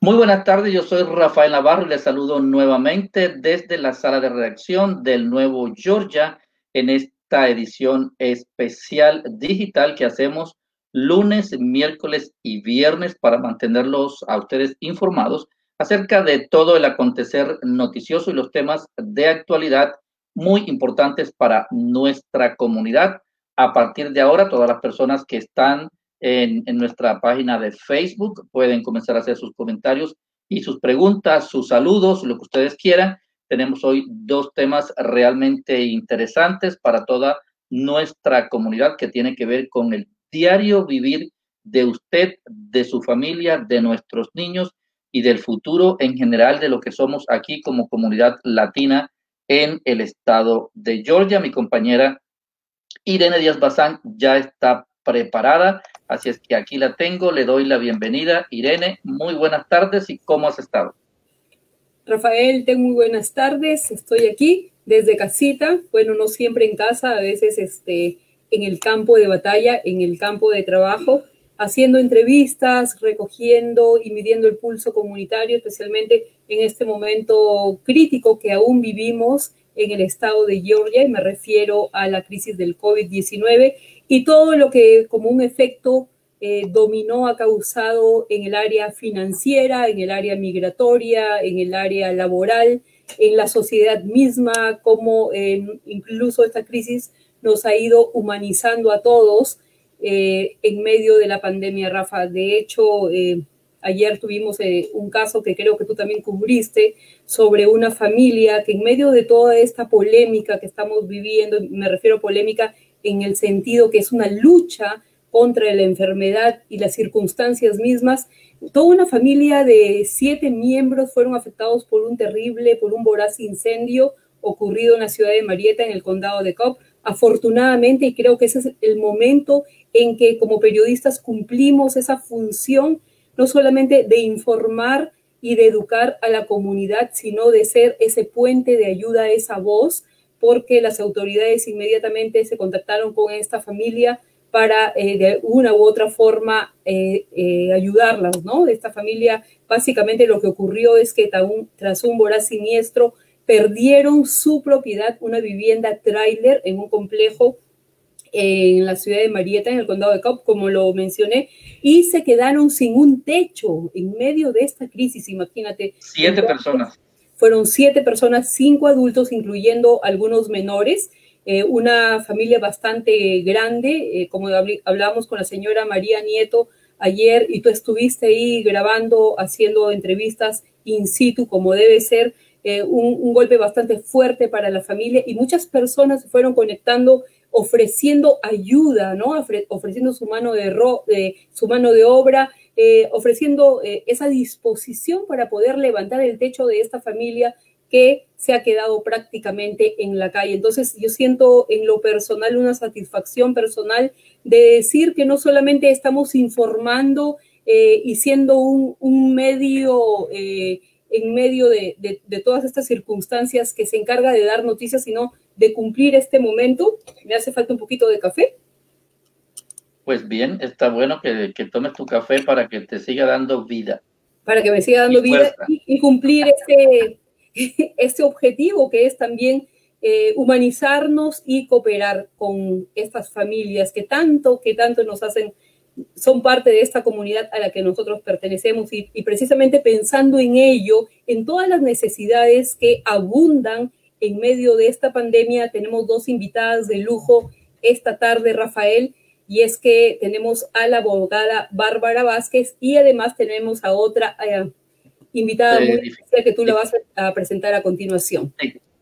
Muy buenas tardes, yo soy Rafael Navarro y les saludo nuevamente desde la sala de redacción del Nuevo Georgia en esta edición especial digital que hacemos lunes, miércoles y viernes para mantenerlos a ustedes informados acerca de todo el acontecer noticioso y los temas de actualidad muy importantes para nuestra comunidad. A partir de ahora, todas las personas que están en nuestra página de Facebook. Pueden comenzar a hacer sus comentarios y sus preguntas, sus saludos, lo que ustedes quieran. Tenemos hoy dos temas realmente interesantes para toda nuestra comunidad que tiene que ver con el diario vivir de usted, de su familia, de nuestros niños y del futuro en general de lo que somos aquí como comunidad latina en el estado de Georgia. Mi compañera Irene Díaz Bazán ya está preparada, así es que aquí la tengo, le doy la bienvenida. Irene, muy buenas tardes y ¿cómo has estado? Rafael, muy buenas tardes, estoy aquí desde casita, bueno, no siempre en casa, a veces en el campo de batalla, en el campo de trabajo, haciendo entrevistas, recogiendo y midiendo el pulso comunitario, especialmente en este momento crítico que aún vivimos en el estado de Georgia, y me refiero a la crisis del COVID-19 y todo lo que como un efecto dominó ha causado en el área financiera, en el área migratoria, en el área laboral, en la sociedad misma, como incluso esta crisis nos ha ido humanizando a todos en medio de la pandemia, Rafa. De hecho, ayer tuvimos un caso que creo que tú también cubriste sobre una familia que en medio de toda esta polémica que estamos viviendo, me refiero a polémica en el sentido que es una lucha contra la enfermedad y las circunstancias mismas, toda una familia de 7 miembros fueron afectados por un voraz incendio ocurrido en la ciudad de Marietta, en el condado de Cobb. Afortunadamente, y creo que ese es el momento en que como periodistas cumplimos esa función, no solamente de informar y de educar a la comunidad, sino de ser ese puente de ayuda, esa voz, porque las autoridades inmediatamente se contactaron con esta familia para de una u otra forma ayudarlas, ¿no? De esta familia, básicamente lo que ocurrió es que tras un voraz siniestro perdieron su propiedad, una vivienda tráiler en un complejo en la ciudad de Marietta, en el condado de Cobb, como lo mencioné, y se quedaron sin un techo en medio de esta crisis, imagínate. Siete Entonces, personas. fueron 7 personas, 5 adultos, incluyendo algunos menores, una familia bastante grande, como hablábamos con la señora María Nieto ayer, y tú estuviste ahí grabando, haciendo entrevistas in situ, como debe ser, un golpe bastante fuerte para la familia, y muchas personas se fueron conectando ofreciendo ayuda, ¿no? Ofreciendo su mano de obra, ofreciendo esa disposición para poder levantar el techo de esta familia que se ha quedado prácticamente en la calle. Entonces yo siento en lo personal una satisfacción personal de decir que no solamente estamos informando y siendo un medio en medio de todas estas circunstancias que se encarga de dar noticias, sino de cumplir este momento. Me hace falta un poquito de café. Pues bien, está bueno que tomes tu café para que te siga dando vida Para que me siga y dando vida fuerza. y cumplir este objetivo que es también humanizarnos y cooperar con estas familias que tanto nos hacen, son parte de esta comunidad a la que nosotros pertenecemos y precisamente pensando en ello, en todas las necesidades que abundan en medio de esta pandemia, tenemos dos invitadas de lujo esta tarde, Rafael, y es que tenemos a la abogada Bárbara Vázquez y además tenemos a otra invitada muy Eh, especial que tú la vas a presentar a continuación.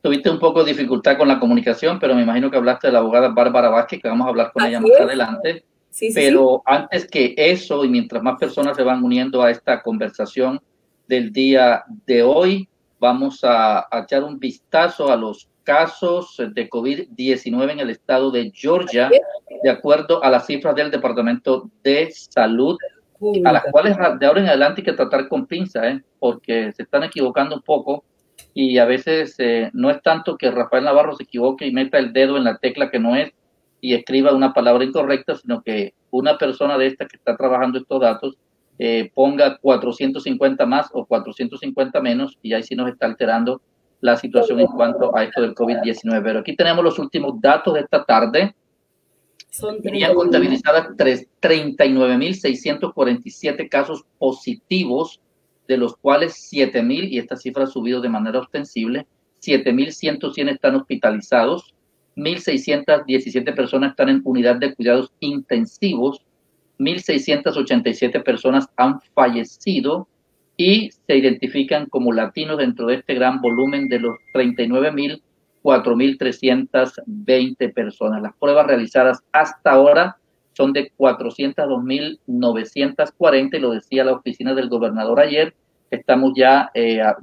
Tuviste un poco de dificultad con la comunicación, pero me imagino que hablaste de la abogada Bárbara Vázquez, que vamos a hablar con ella Así más es, adelante. sí, sí, sí. Pero antes que eso, y mientras más personas se van uniendo a esta conversación del día de hoy, vamos a echar un vistazo a los casos de COVID-19 en el estado de Georgia, de acuerdo a las cifras del Departamento de Salud, a las cuales de ahora en adelante hay que tratar con pinza, porque se están equivocando un poco y a veces no es tanto que Rafael Navarro se equivoque y meta el dedo en la tecla que no es y escriba una palabra incorrecta, sino que una persona de esta que está trabajando estos datos ponga 450 más o 450 menos, y ahí sí nos está alterando la situación en cuanto a esto del COVID-19. Pero aquí tenemos los últimos datos de esta tarde. Son Tenían contabilizadas 39.647 casos positivos, de los cuales 7.000, y esta cifra ha subido de manera ostensible, 7.100 están hospitalizados, 1.617 personas están en unidad de cuidados intensivos, 1.687 personas han fallecido y se identifican como latinos dentro de este gran volumen de los 39.000, 4.320 personas. Las pruebas realizadas hasta ahora son de 402.940, y lo decía la oficina del gobernador ayer, estamos ya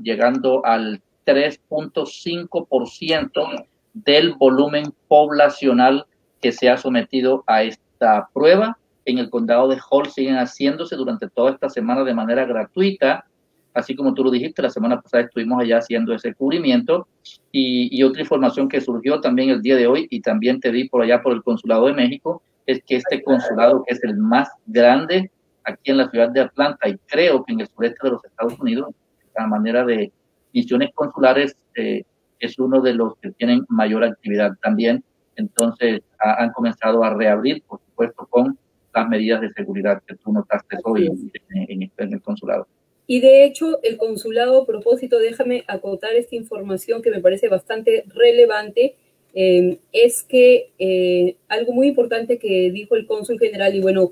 llegando al 3.5% del volumen poblacional que se ha sometido a esta prueba. En el condado de Hall siguen haciéndose durante toda esta semana de manera gratuita, así como tú lo dijiste, la semana pasada estuvimos allá haciendo ese cubrimiento, y otra información que surgió también el día de hoy, y también te di por allá por el Consulado de México, es que este consulado, que es el más grande aquí en la ciudad de Atlanta, y creo que en el sureste de los Estados Unidos, a manera de misiones consulares, es uno de los que tienen mayor actividad también. Entonces han comenzado a reabrir, por supuesto, con las medidas de seguridad que tú notaste hoy en el consulado. Y de hecho, el consulado, a propósito, déjame acotar esta información que me parece bastante relevante, es que algo muy importante que dijo el cónsul general, y bueno,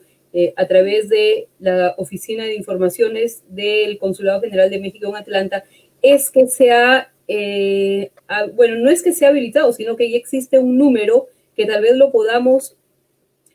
a través de la Oficina de Informaciones del Consulado General de México en Atlanta, es que bueno, no es que sea habilitado, sino que ya existe un número que tal vez lo podamos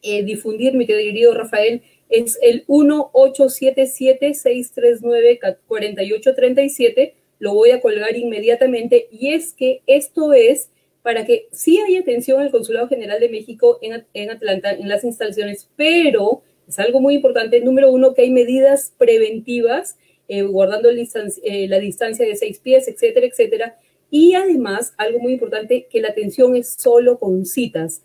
difundir, mi querido Rafael, es el 1-877-639-4837. Lo voy a colgar inmediatamente, y es que esto es para que sí haya atención al Consulado General de México en Atlanta, en las instalaciones, pero es algo muy importante. Número uno, que hay medidas preventivas, guardando la distancia de 6 pies, etcétera, etcétera. Y además, algo muy importante, que la atención es solo con citas.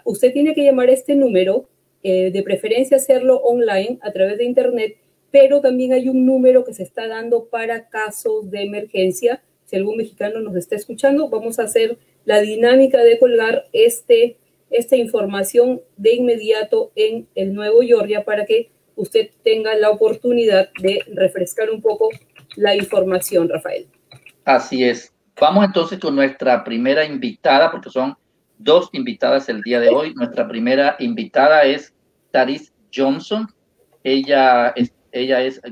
Usted tiene que llamar a este número, de preferencia hacerlo online a través de internet, pero también hay un número que se está dando para casos de emergencia. Si algún mexicano nos está escuchando, vamos a hacer la dinámica de colgar esta información de inmediato en el Nuevo Georgia para que usted tenga la oportunidad de refrescar un poco la información, Rafael. Así es. Vamos entonces con nuestra primera invitada, porque son dos invitadas el día de hoy. Nuestra primera invitada es Taris Johnson. Ella es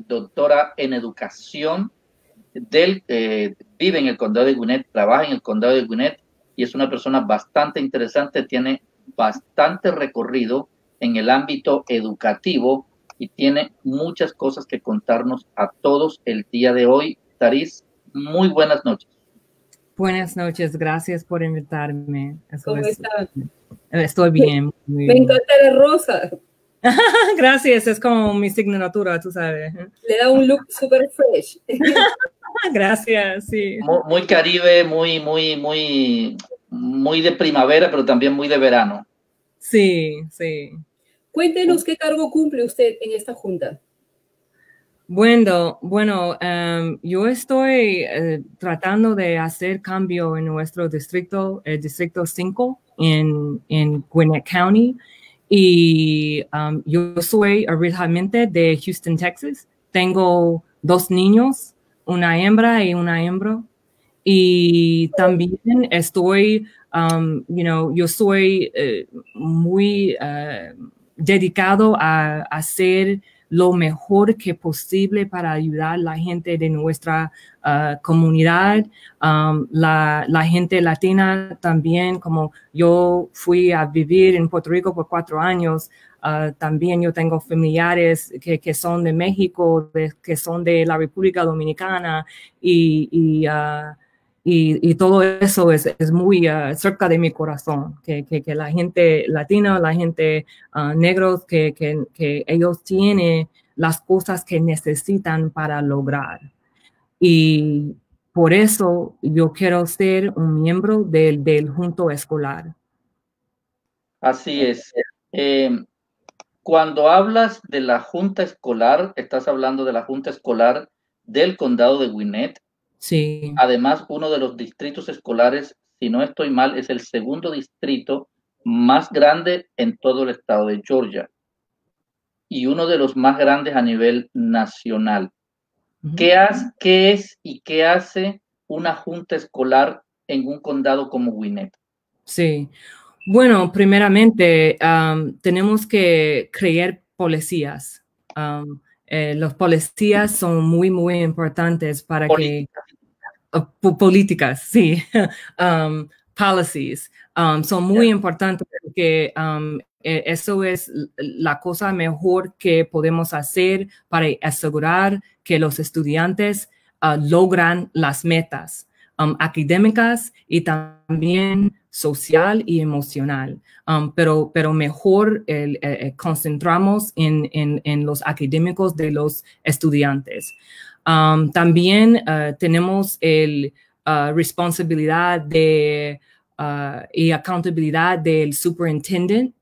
doctora en educación, vive en el condado de Gwinnett, trabaja en el condado de Gwinnett, y es una persona bastante interesante, tiene bastante recorrido en el ámbito educativo y tiene muchas cosas que contarnos a todos el día de hoy. Taris, muy buenas noches. Buenas noches, gracias por invitarme. ¿Cómo está? Estoy bien. Me encanta la rosa. Gracias, es como mi signatura, tú sabes. Le da un look súper fresh. Gracias, sí. Muy caribe, muy de primavera, pero también muy de verano. Sí, sí. Cuéntenos qué cargo cumple usted en esta junta. Bueno, yo estoy tratando de hacer cambio en nuestro distrito, el distrito 5 en Gwinnett County, y yo soy originalmente de Houston, Texas. Tengo 2 niños, una hembra y una hembra, y también estoy, yo soy muy dedicado a hacer lo mejor que posible para ayudar a la gente de nuestra comunidad, la gente latina también. Como yo fui a vivir en Puerto Rico por 4 años, también yo tengo familiares que son de México, que son de la República Dominicana, y todo eso es muy cerca de mi corazón, que la gente latina, la gente negros, que ellos tienen las cosas que necesitan para lograr. Y por eso yo quiero ser un miembro del Junto Escolar. Así es. Cuando hablas de la junta escolar, estás hablando de la junta escolar del condado de Gwinnett. Sí. Además, uno de los distritos escolares, si no estoy mal, es el segundo distrito más grande en todo el estado de Georgia y uno de los más grandes a nivel nacional. ¿Qué es y qué hace una junta escolar en un condado como Gwinnett? Sí. Bueno, primeramente, tenemos que crear policías. Los policías son muy, muy importantes para Política. políticas, sí. Policies. Son muy importantes porque eso es la cosa mejor que podemos hacer para asegurar que los estudiantes logran las metas académicas y también social y emocional. Pero mejor concentramos en los académicos de los estudiantes. También tenemos responsabilidad y accountabilidad del superintendente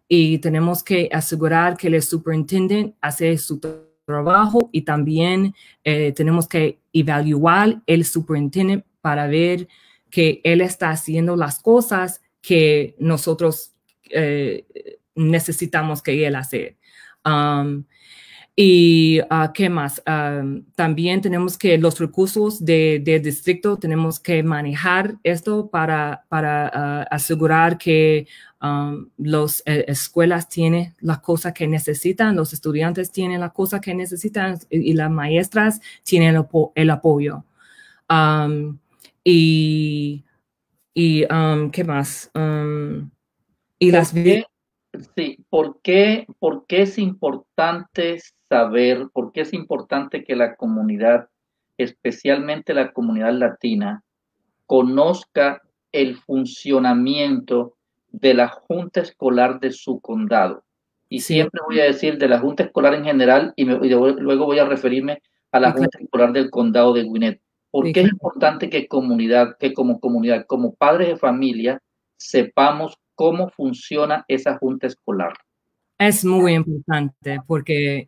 y tenemos que asegurar que el superintendente hace su trabajo y también tenemos que evaluar el superintendente para ver que él está haciendo las cosas que nosotros necesitamos que él haga. Y ¿qué más? También tenemos que los recursos del distrito, tenemos que manejar esto para asegurar que las escuelas tienen las cosas que necesitan, los estudiantes tienen las cosas que necesitan y las maestras tienen el apoyo. ¿Qué más? ¿Por qué es importante saber, por qué es importante que la comunidad, especialmente la comunidad latina, conozca el funcionamiento de la junta escolar de su condado? Y sí. Siempre voy a decir de la junta escolar en general y luego voy a referirme a la junta escolar del condado de Gwinnett. ¿Por qué es importante que como comunidad, como padres de familia, sepamos cómo funciona esa junta escolar? Es muy importante porque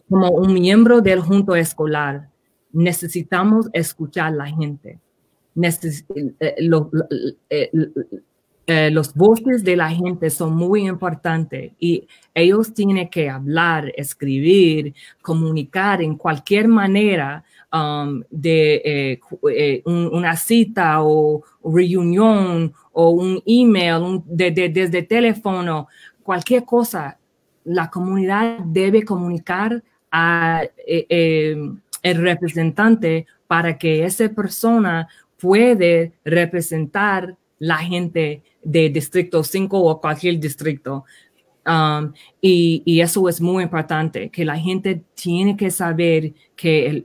como un miembro del junta escolar necesitamos escuchar a la gente. Los voces de la gente son muy importantes y ellos tienen que hablar, escribir, comunicar en cualquier manera de una cita o reunión o un email, desde teléfono, cualquier cosa. La comunidad debe comunicar a el representante para que esa persona puede representar la gente de Distrito 5 o cualquier distrito. Y eso es muy importante, que la gente tiene que saber que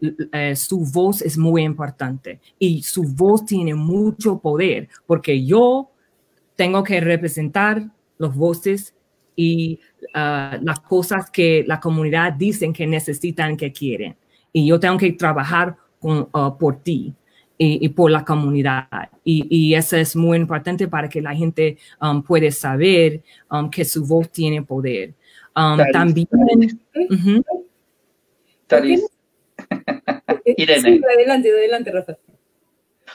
su voz es muy importante y su voz tiene mucho poder, porque yo tengo que representar los voces y las cosas que la comunidad dicen que necesitan, que quieren. Y yo tengo que trabajar por ti y por la comunidad. Y eso es muy importante para que la gente pueda saber que su voz tiene poder. También... Irene. Sí, adelante, Rafa.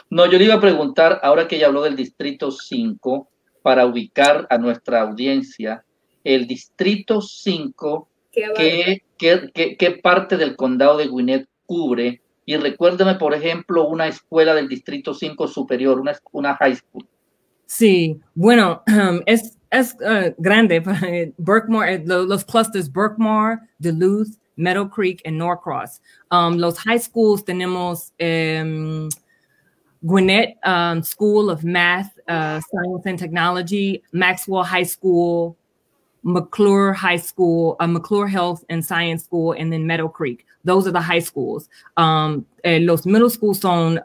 No, yo le iba a preguntar, ahora que ella habló del Distrito 5, para ubicar a nuestra audiencia, el Distrito 5, ¿qué parte del condado de Gwinnett cubre? Y recuérdame, por ejemplo, una escuela del Distrito 5 superior, una high school. Sí, bueno, es grande. Berkmar, los clusters Berkmar, Duluth, Meadow Creek y Norcross. Los high schools tenemos Gwinnett School of Math, Science and Technology, Maxwell High School, McClure High School, McClure Health and Science School, and then Meadow Creek. Those are the high schools. Los middle schools son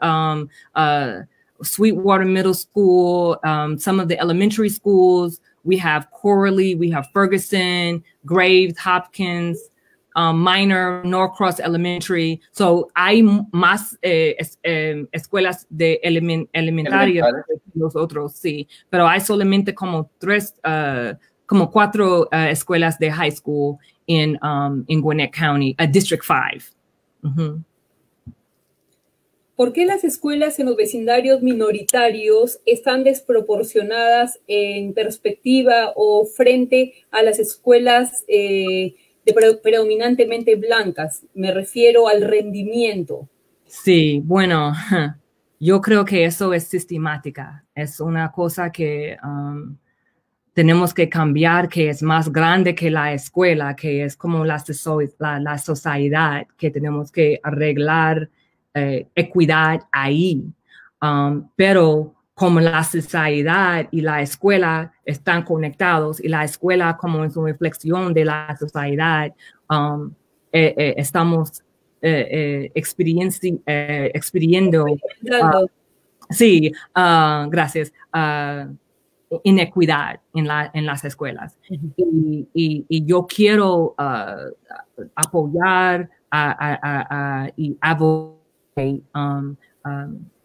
Sweetwater Middle School, some of the elementary schools. We have Coralie, we have Ferguson, Graves, Hopkins, Minor, Norcross Elementary. So hay más escuelas de elementarias que los otros, sí. Pero hay solamente como tres como 4 escuelas de high school en Gwinnett County, District 5. Uh-huh. ¿Por qué las escuelas en los vecindarios minoritarios están desproporcionadas en perspectiva o frente a las escuelas predominantemente blancas? Me refiero al rendimiento. Sí, bueno, yo creo que eso es sistemática. Es una cosa que tenemos que cambiar, que es más grande que la escuela, que es como la sociedad, que tenemos que arreglar equidad ahí. Pero como la sociedad y la escuela están conectados y la escuela como en su reflexión de la sociedad, estamos experiendo, sí, gracias, inequidad en las escuelas. Uh-huh. Y yo quiero apoyar y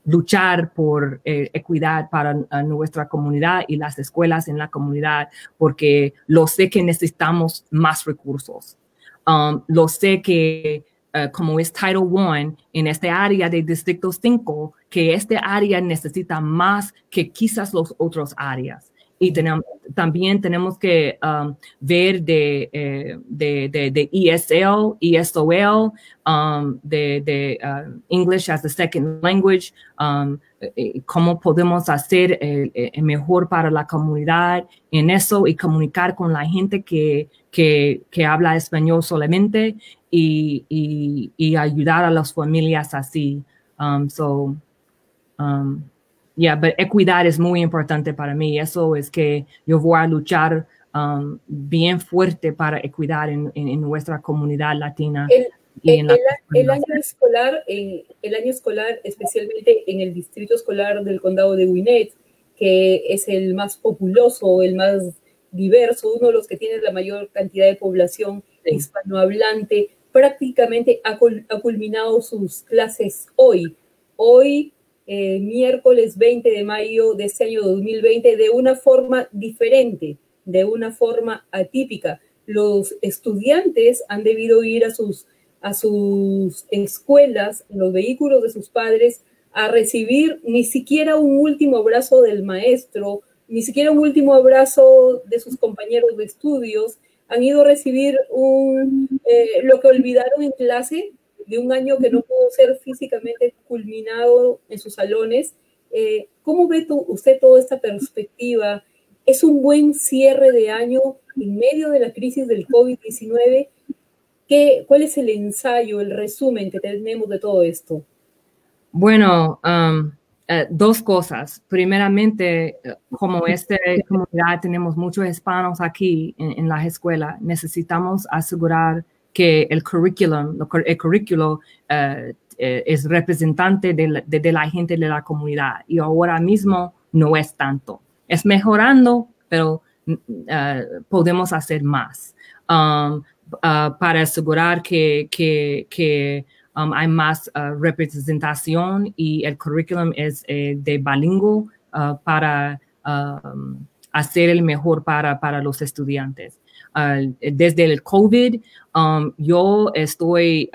luchar por equidad para nuestra comunidad y las escuelas en la comunidad, porque lo sé que necesitamos más recursos. Lo sé que como es Title I en este área de Distrito 5, que este área necesita más que quizás las otras áreas. Y también tenemos que ver de ESL, ESOL, de English as a Second Language, cómo podemos hacer mejor para la comunidad en eso y comunicar con la gente que habla español solamente y ayudar a las familias así. Pero equidad es muy importante para mí. Eso es que yo voy a luchar bien fuerte para equidad en nuestra comunidad latina. El año escolar, especialmente en el distrito escolar del condado de Gwinnett, que es el más populoso, el más diverso, uno de los que tiene la mayor cantidad de población hispanohablante, prácticamente ha culminado sus clases hoy. Miércoles 20 de mayo de este año 2020, de una forma diferente, de una forma atípica. Los estudiantes han debido ir a sus escuelas, en los vehículos de sus padres, a recibir ni siquiera un último abrazo del maestro, ni siquiera un último abrazo de sus compañeros de estudios. Han ido a recibir lo que olvidaron en clase, de un año que no pudo ser físicamente culminado en sus salones. ¿Cómo ve usted toda esta perspectiva? ¿Es un buen cierre de año en medio de la crisis del COVID-19? ¿Cuál es el ensayo, el resumen que tenemos de todo esto? Bueno, dos cosas. Primeramente, como esta comunidad tenemos muchos hispanos aquí en las escuelas, necesitamos asegurar que el currículo es representante de la gente de la comunidad, y ahora mismo no es tanto. Es mejorando, pero podemos hacer más para asegurar que hay más representación, y el currículum es de bilingüe para hacer el mejor para los estudiantes. Desde el COVID, yo estoy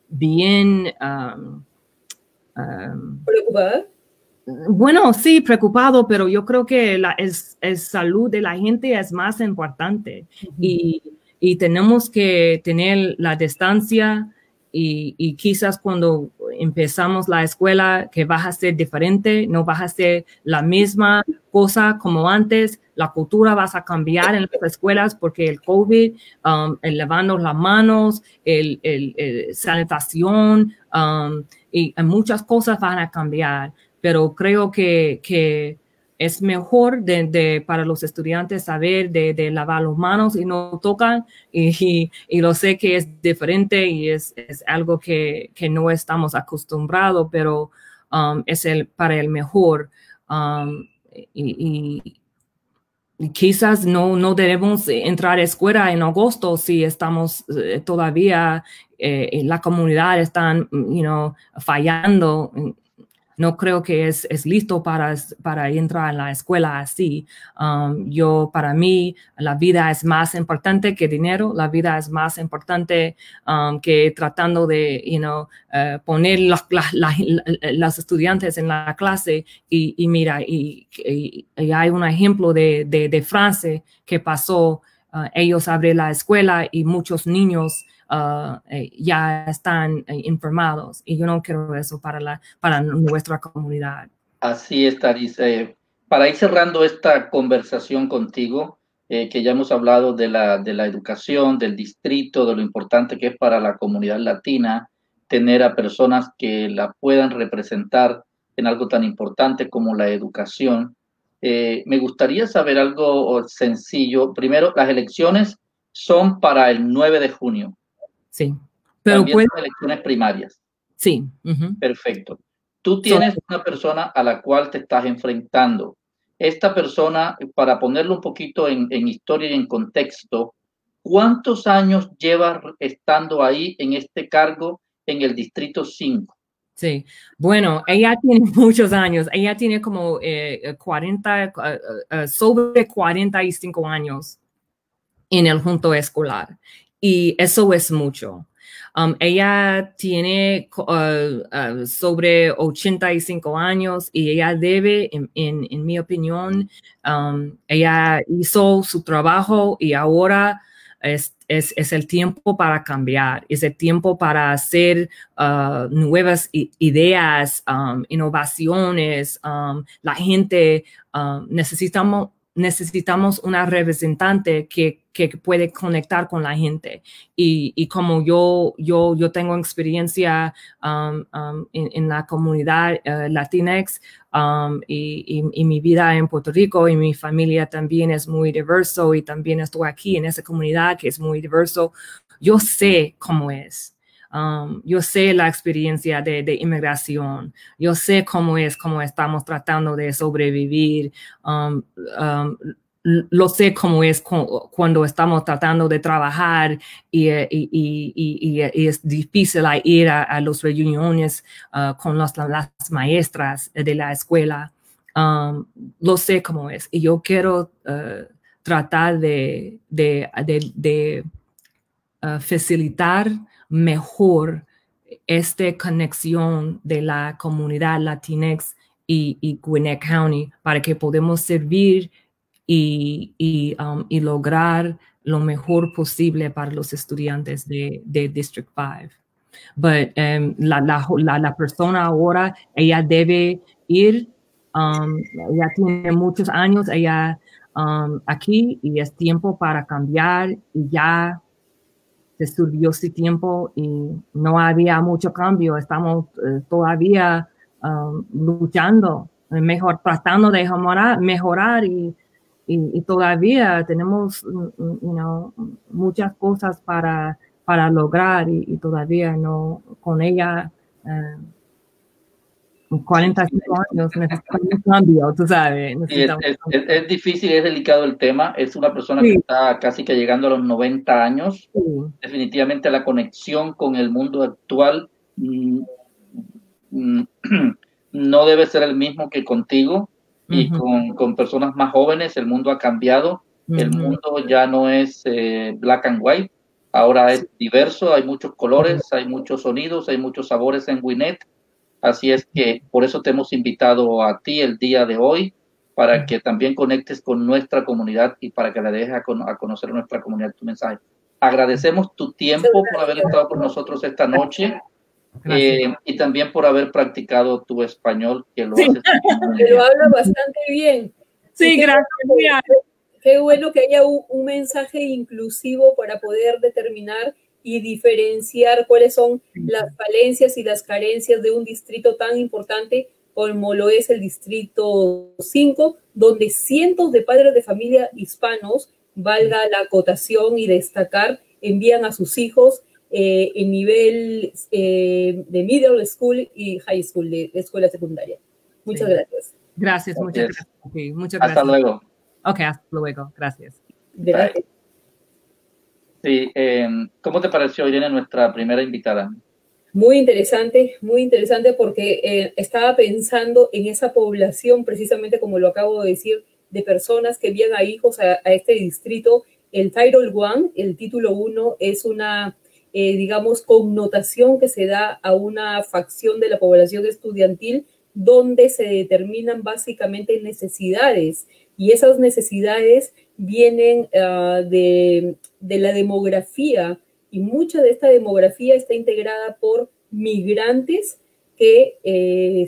bien... ¿Preocupada? Bueno, sí, preocupado, pero yo creo que la salud de la gente es más importante. Uh-huh. Y tenemos que tener la distancia, y quizás cuando empezamos la escuela, que va a ser diferente, no va a ser la misma cosa como antes. La cultura va a cambiar en las escuelas porque el COVID, el lavando las manos, el sanitación, y muchas cosas van a cambiar. Pero creo que es mejor para los estudiantes saber de lavar las manos y no tocan, y lo sé que es diferente y es algo que no estamos acostumbrados, pero es para el mejor. Y quizás no debemos entrar a escuela en agosto si estamos todavía, la comunidad están fallando. No creo que es listo para entrar a la escuela así. Para mí, la vida es más importante que dinero. La vida es más importante que tratando de, poner los estudiantes en la clase y mira, y hay un ejemplo de Francia que pasó. Ellos abrieron la escuela y muchos niños ya están enfermados, y yo no quiero eso para nuestra comunidad. Así es, Taris. Para ir cerrando esta conversación contigo, que ya hemos hablado de la educación, del distrito, de lo importante que es para la comunidad latina tener a personas que la puedan representar en algo tan importante como la educación. Me gustaría saber algo sencillo. Primero, las elecciones son para el 9 de junio. Sí, pero también son elecciones primarias. Sí. Perfecto. Tú tienes una persona a la cual te estás enfrentando. Esta persona, para ponerlo un poquito en historia y en contexto, ¿cuántos años lleva estando ahí en este cargo en el Distrito 5? Sí, bueno, ella tiene muchos años. Ella tiene como sobre 45 años en el junto escolar. Y eso es mucho. Ella tiene sobre 85 años y ella debe, en mi opinión, ella hizo su trabajo y ahora es el tiempo para cambiar, es el tiempo para hacer nuevas ideas, innovaciones. La gente necesitamos una representante que puede conectar con la gente. Y como yo tengo experiencia en la comunidad Latinx y mi vida en Puerto Rico, y mi familia también es muy diverso, y también estoy aquí en esa comunidad que es muy diverso, yo sé cómo es. Yo sé la experiencia de inmigración. Yo sé cómo estamos tratando de sobrevivir. Lo sé cómo es cuando estamos tratando de trabajar y es difícil ir a las reuniones con las maestras de la escuela. Lo sé cómo es, y yo quiero tratar de facilitar mejor esta conexión de la comunidad Latinx y Gwinnett County para que podamos servir y lograr lo mejor posible para los estudiantes de District 5. But la persona ahora, ella debe ir, ella tiene muchos años, ella aquí, y es tiempo para cambiar, y ya se subió ese tiempo y no había mucho cambio. Estamos todavía luchando, tratando de mejorar y todavía tenemos muchas cosas para lograr, y todavía no, con ella 45 años necesitamos un cambio, tú sabes. Es difícil, es delicado el tema. Es una persona que está casi que llegando a los 90 años. Sí. Definitivamente la conexión con el mundo actual no debe ser el mismo que contigo. Y con personas más jóvenes el mundo ha cambiado. El mundo ya no es black and white, ahora es diverso, hay muchos colores, hay muchos sonidos, hay muchos sabores en Gwinnett. Así es que por eso te hemos invitado a ti el día de hoy, para que también conectes con nuestra comunidad y para que le dejes a conocer a nuestra comunidad tu mensaje. Agradecemos tu tiempo por haber estado con nosotros esta noche. Y también por haber practicado tu español, que lo haces. Que lo habla bastante bien. Sí, gracias. Qué bueno que haya un mensaje inclusivo para poder determinar y diferenciar cuáles son las falencias y las carencias de un distrito tan importante como lo es el Distrito 5, donde cientos de padres de familia hispanos, valga la acotación y destacar, envían a sus hijos en nivel de middle school y high school, de escuela secundaria. Muchas gracias. Gracias, muchas gracias. Okay, muchas gracias. Hasta luego. Ok, hasta luego. Gracias. Sí, ¿cómo te pareció, Irene, nuestra primera invitada? Muy interesante porque estaba pensando en esa población, precisamente como lo acabo de decir, de personas que envían a hijos a este distrito. El Title I, el título 1, es una, digamos, connotación que se da a una facción de la población estudiantil donde se determinan básicamente necesidades, y esas necesidades vienen de la demografía, y mucha de esta demografía está integrada por migrantes que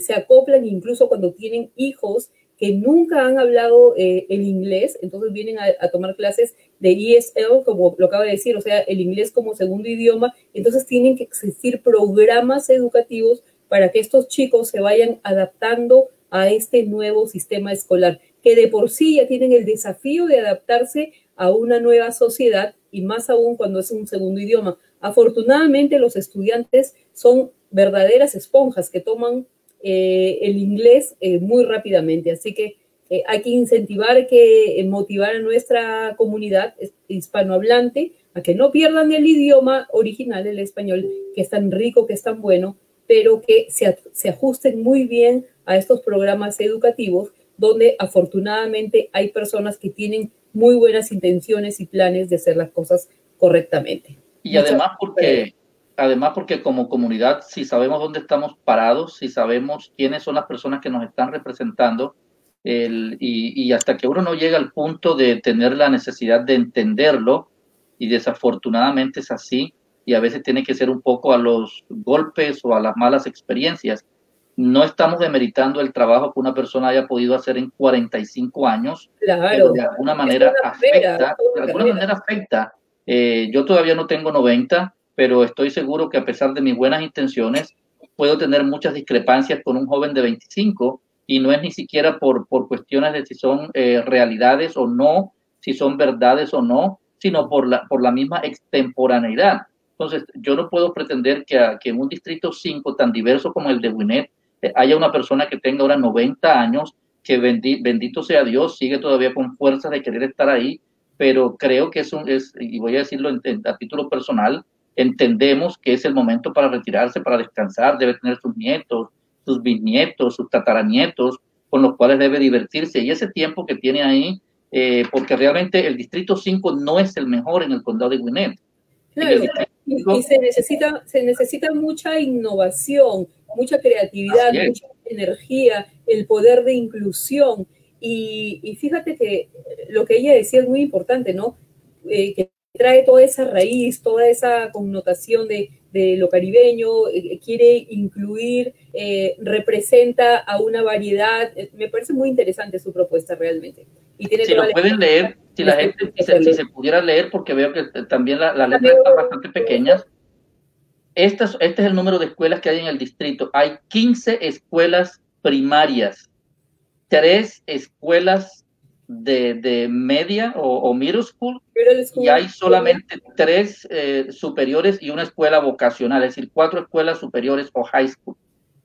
se acoplan incluso cuando tienen hijos que nunca han hablado el inglés, entonces vienen a tomar clases de ESL, como lo acaba de decir, o sea, el inglés como segundo idioma. Entonces tienen que existir programas educativos para que estos chicos se vayan adaptando a este nuevo sistema escolar, que de por sí ya tienen el desafío de adaptarse a una nueva sociedad, y más aún cuando es un segundo idioma. Afortunadamente los estudiantes son verdaderas esponjas que toman el inglés muy rápidamente, así que hay que incentivar, que motivar a nuestra comunidad hispanohablante a que no pierdan el idioma original, el español, que es tan rico, que es tan bueno, pero que se ajusten muy bien a estos programas educativos, donde afortunadamente hay personas que tienen muy buenas intenciones y planes de hacer las cosas correctamente. Y además porque como comunidad, si sabemos dónde estamos parados, si sabemos quiénes son las personas que nos están representando, y hasta que uno no llega al punto de tener la necesidad de entenderlo, y desafortunadamente es así, y a veces tiene que ser un poco a los golpes o a las malas experiencias. No estamos demeritando el trabajo que una persona haya podido hacer en 45 años, claro, pero de alguna manera afecta. Yo todavía no tengo 90, pero estoy seguro que a pesar de mis buenas intenciones, puedo tener muchas discrepancias con un joven de 25, y no es ni siquiera por cuestiones de si son realidades o no, si son verdades o no, sino por la misma extemporaneidad. Entonces, yo no puedo pretender que en un distrito 5 tan diverso como el de Gwinnett haya una persona que tenga ahora 90 años, que bendito sea Dios, sigue todavía con fuerzas de querer estar ahí, pero creo que y voy a decirlo a título personal, entendemos que es el momento para retirarse, para descansar, debe tener sus nietos, sus bisnietos, sus tataranietos, con los cuales debe divertirse, y ese tiempo que tiene ahí, porque realmente el distrito 5 no es el mejor en el condado de Gwinnett. Claro, y se necesita mucha innovación, mucha creatividad, mucha energía, el poder de inclusión. Y fíjate que lo que ella decía es muy importante, ¿no? Que trae toda esa raíz, toda esa connotación de lo caribeño, quiere incluir, representa a una variedad. Me parece muy interesante su propuesta realmente. Y tiene si lo pueden leer, si la gente, si se pudiera leer, porque veo que también las letras están bastante pequeñas. Este es el número de escuelas que hay en el distrito. Hay 15 escuelas primarias, 3 escuelas de media o middle school, y hay solamente 3 superiores y una escuela vocacional, es decir, 4 escuelas superiores o high school.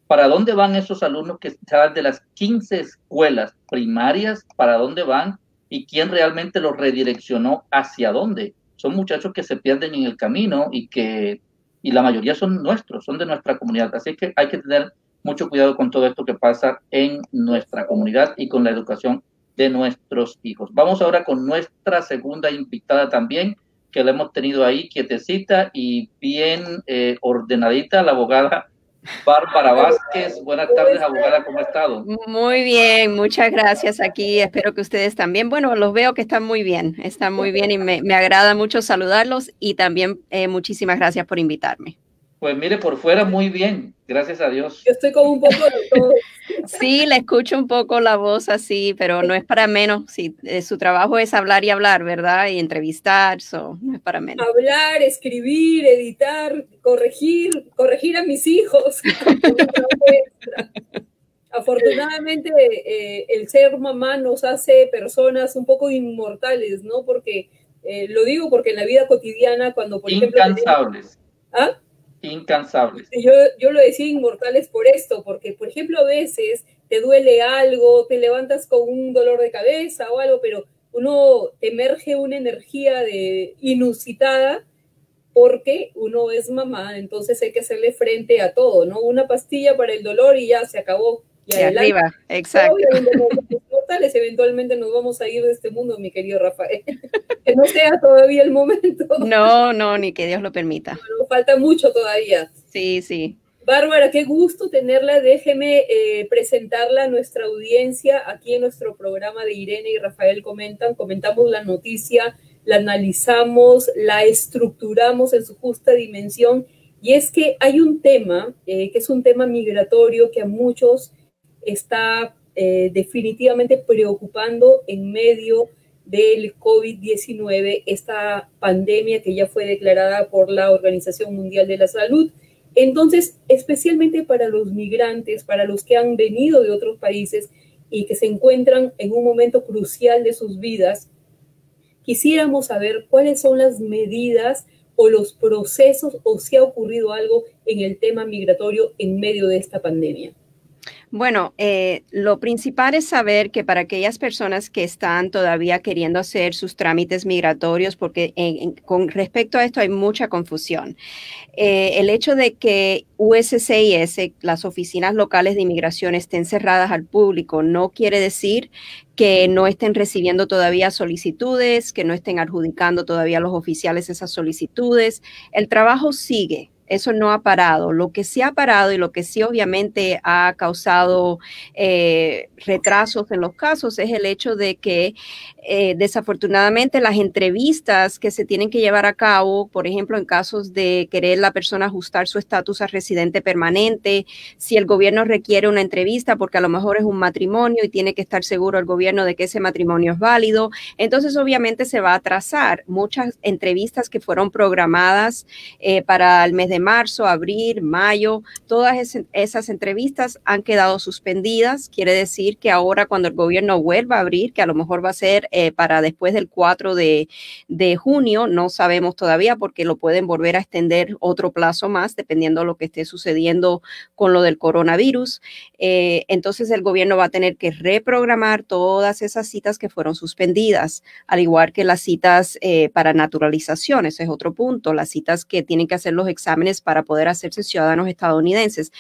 ¿Para dónde van esos alumnos que salen de las 15 escuelas primarias? ¿Para dónde van? ¿Y quién realmente los redireccionó hacia dónde? Son muchachos que se pierden en el camino, y la mayoría son nuestros, son de nuestra comunidad. Así que hay que tener mucho cuidado con todo esto que pasa en nuestra comunidad y con la educación de nuestros hijos. Vamos ahora con nuestra segunda invitada también, que la hemos tenido ahí quietecita y bien ordenadita, la abogada Bárbara Vázquez. Buenas tardes, abogada, ¿cómo ha estado? Muy bien, muchas gracias aquí, espero que ustedes también. Bueno, los veo que están muy bien y me agrada mucho saludarlos, y también muchísimas gracias por invitarme. Pues mire, por fuera muy bien, gracias a Dios. Yo estoy como un poco de todo. Sí, le escucho un poco la voz así, pero no es para menos. Sí, su trabajo es hablar y hablar, ¿verdad? Y entrevistar, no es para menos. Hablar, escribir, editar, corregir a mis hijos. Afortunadamente, el ser mamá nos hace personas un poco inmortales, ¿no? Porque, lo digo porque en la vida cotidiana, cuando por ejemplo... Incansables. ¿Ah? Incansables. Yo lo decía inmortales por esto, porque por ejemplo a veces te duele algo, te levantas con un dolor de cabeza o algo, pero uno emerge una energía inusitada porque uno es mamá, entonces hay que hacerle frente a todo, ¿no? Una pastilla para el dolor y ya se acabó. Y de arriba, exacto. Obviamente los mortales eventualmente nos vamos a ir de este mundo, mi querido Rafael. Que no sea todavía el momento. No, no, ni que Dios lo permita. Bueno, falta mucho todavía. Sí, sí. Bárbara, qué gusto tenerla. Déjeme presentarla a nuestra audiencia aquí en nuestro programa de Irene y Rafael Comentan. Comentamos la noticia, la analizamos, la estructuramos en su justa dimensión. Y es que hay un tema, que es un tema migratorio que a muchos está definitivamente preocupando en medio del COVID-19, esta pandemia que ya fue declarada por la Organización Mundial de la Salud. Entonces, especialmente para los migrantes, para los que han venido de otros países y que se encuentran en un momento crucial de sus vidas, quisiéramos saber cuáles son las medidas o los procesos o si ha ocurrido algo en el tema migratorio en medio de esta pandemia. Bueno, lo principal es saber que para aquellas personas que están todavía queriendo hacer sus trámites migratorios, porque con respecto a esto hay mucha confusión. El hecho de que USCIS, las oficinas locales de inmigración, estén cerradas al público no quiere decir que no estén recibiendo todavía solicitudes, que no estén adjudicando todavía a los oficiales esas solicitudes. El trabajo sigue. Eso no ha parado. Lo que sí ha parado y lo que sí obviamente ha causado retrasos en los casos es el hecho de que desafortunadamente las entrevistas que se tienen que llevar a cabo, por ejemplo, en casos de querer la persona ajustar su estatus a residente permanente, si el gobierno requiere una entrevista porque a lo mejor es un matrimonio y tiene que estar seguro el gobierno de que ese matrimonio es válido, entonces obviamente se va a atrasar. Muchas entrevistas que fueron programadas para el mes de marzo, abril, mayo, todas esas entrevistas han quedado suspendidas. Quiere decir que ahora cuando el gobierno vuelva a abrir, que a lo mejor va a ser para después del 4 de junio, no sabemos todavía porque lo pueden volver a extender otro plazo más dependiendo de lo que esté sucediendo con lo del coronavirus. Entonces el gobierno va a tener que reprogramar todas esas citas que fueron suspendidas, al igual que las citas para naturalización. Ese es otro punto, las citas que tienen que hacer los exámenes para poder hacerse ciudadanos estadounidenses.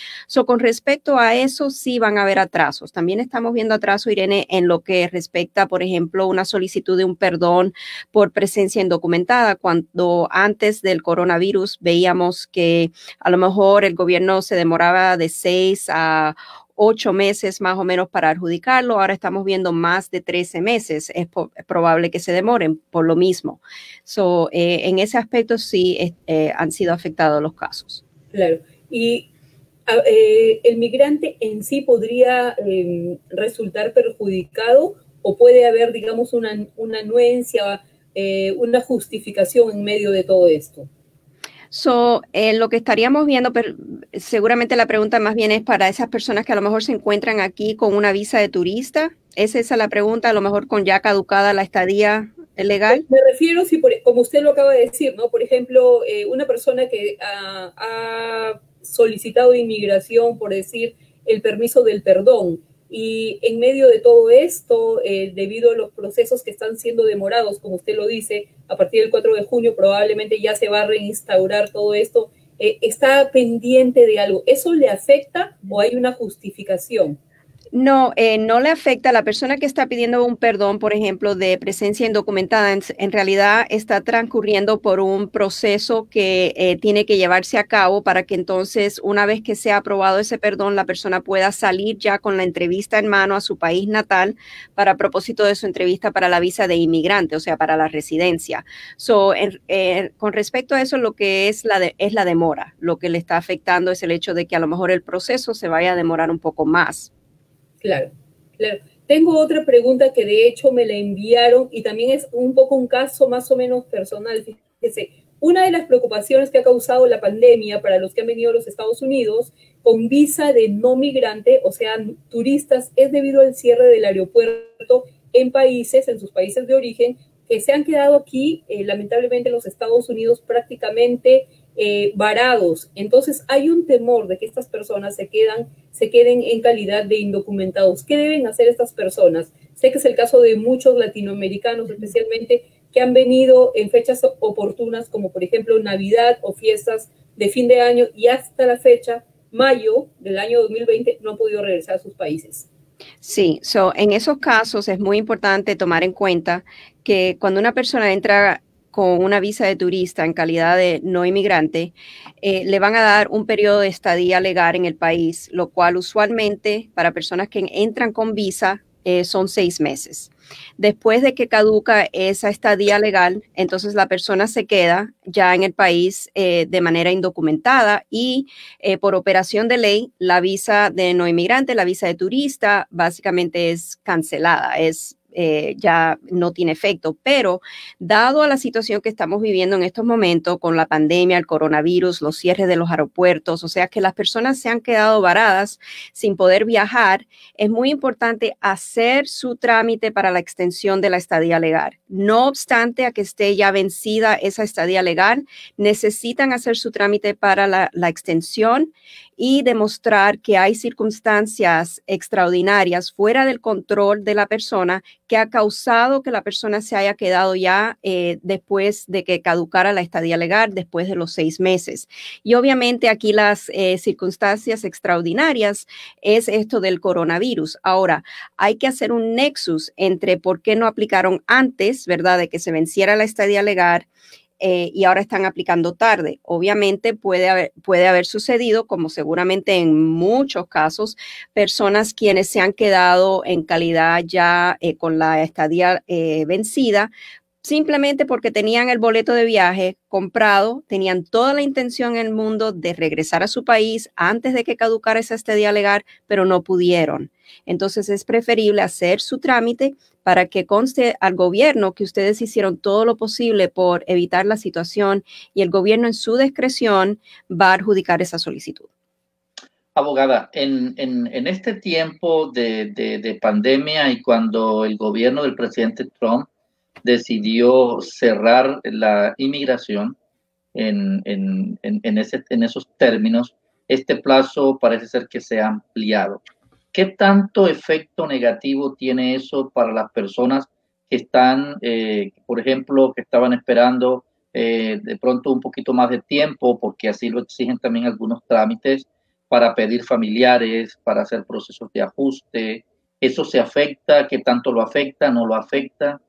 Con respecto a eso, sí van a haber atrasos. También estamos viendo atraso, Irene, en lo que respecta, por ejemplo, una solicitud de un perdón por presencia indocumentada, cuando antes del coronavirus veíamos que a lo mejor el gobierno se demoraba de 6 a 8 meses más o menos para adjudicarlo. Ahora estamos viendo más de 13 meses. Es probable que se demoren por lo mismo. En ese aspecto sí han sido afectados los casos. Claro. Y el migrante en sí podría resultar perjudicado o puede haber, digamos, una anuencia, una justificación en medio de todo esto. Lo que estaríamos viendo, pero seguramente la pregunta más bien es para esas personas que a lo mejor se encuentran aquí con una visa de turista. ¿Es esa la pregunta? A lo mejor con ya caducada la estadía legal. Me refiero, si como usted lo acaba de decir, ¿no? Por ejemplo, una persona que ha solicitado inmigración, por decir, el permiso del perdón, y en medio de todo esto, debido a los procesos que están siendo demorados, como usted lo dice, a partir del 4 de junio probablemente ya se va a reinstaurar todo esto, está pendiente de algo. ¿Eso le afecta o hay una justificación? No, no le afecta a la persona que está pidiendo un perdón, por ejemplo, de presencia indocumentada. En realidad está transcurriendo por un proceso que tiene que llevarse a cabo para que entonces, una vez que sea aprobado ese perdón, la persona pueda salir ya con la entrevista en mano a su país natal para propósito de su entrevista para la visa de inmigrante, o sea, para la residencia. Con respecto a eso, lo que es la demora. Lo que le está afectando es el hecho de que a lo mejor el proceso se vaya a demorar un poco más. Claro, claro. Tengo otra pregunta que de hecho me la enviaron y también es un poco un caso más o menos personal. Fíjese, una de las preocupaciones que ha causado la pandemia para los que han venido a los Estados Unidos con visa de no migrante, o sea, turistas, es debido al cierre del aeropuerto en sus países de origen, que se han quedado aquí, lamentablemente en los Estados Unidos, prácticamente varados. Entonces hay un temor de que estas personas se queden en calidad de indocumentados. ¿Qué deben hacer estas personas? Sé que es el caso de muchos latinoamericanos, especialmente que han venido en fechas oportunas, como por ejemplo Navidad o fiestas de fin de año, y hasta la fecha, mayo del año 2020, no han podido regresar a sus países. Sí, en esos casos es muy importante tomar en cuenta que cuando una persona entra con una visa de turista en calidad de no inmigrante, le van a dar un periodo de estadía legal en el país, lo cual usualmente para personas que entran con visa son 6 meses. Después de que caduca esa estadía legal, entonces la persona se queda ya en el país de manera indocumentada y por operación de ley, la visa de no inmigrante, la visa de turista, básicamente es cancelada, ya no tiene efecto, pero dado a la situación que estamos viviendo en estos momentos con la pandemia, el coronavirus, los cierres de los aeropuertos, o sea que las personas se han quedado varadas sin poder viajar, es muy importante hacer su trámite para la extensión de la estadía legal. No obstante a que esté ya vencida esa estadía legal, necesitan hacer su trámite para la extensión y demostrar que hay circunstancias extraordinarias fuera del control de la persona que ha causado que la persona se haya quedado ya después de que caducara la estadía legal, después de los 6 meses. Y obviamente aquí las circunstancias extraordinarias es esto del coronavirus. Ahora, hay que hacer un nexus entre por qué no aplicaron antes, ¿verdad?, de que se venciera la estadía legal, y ahora están aplicando tarde. Obviamente puede haber sucedido, como seguramente en muchos casos, personas quienes se han quedado en calidad ya con la estadía vencida, simplemente porque tenían el boleto de viaje comprado, tenían toda la intención en el mundo de regresar a su país antes de que caducara esa estadía legal, pero no pudieron. Entonces es preferible hacer su trámite para que conste al gobierno que ustedes hicieron todo lo posible por evitar la situación y el gobierno en su discreción va a adjudicar esa solicitud. Abogada, en este tiempo de pandemia y cuando el gobierno del presidente Trump decidió cerrar la inmigración en esos términos, este plazo parece ser que se ha ampliado. ¿Qué tanto efecto negativo tiene eso para las personas que están, por ejemplo, que estaban esperando de pronto un poquito más de tiempo, porque así lo exigen también algunos trámites para pedir familiares, para hacer procesos de ajuste? ¿Eso se afecta? ¿Qué tanto lo afecta? ¿No lo afecta?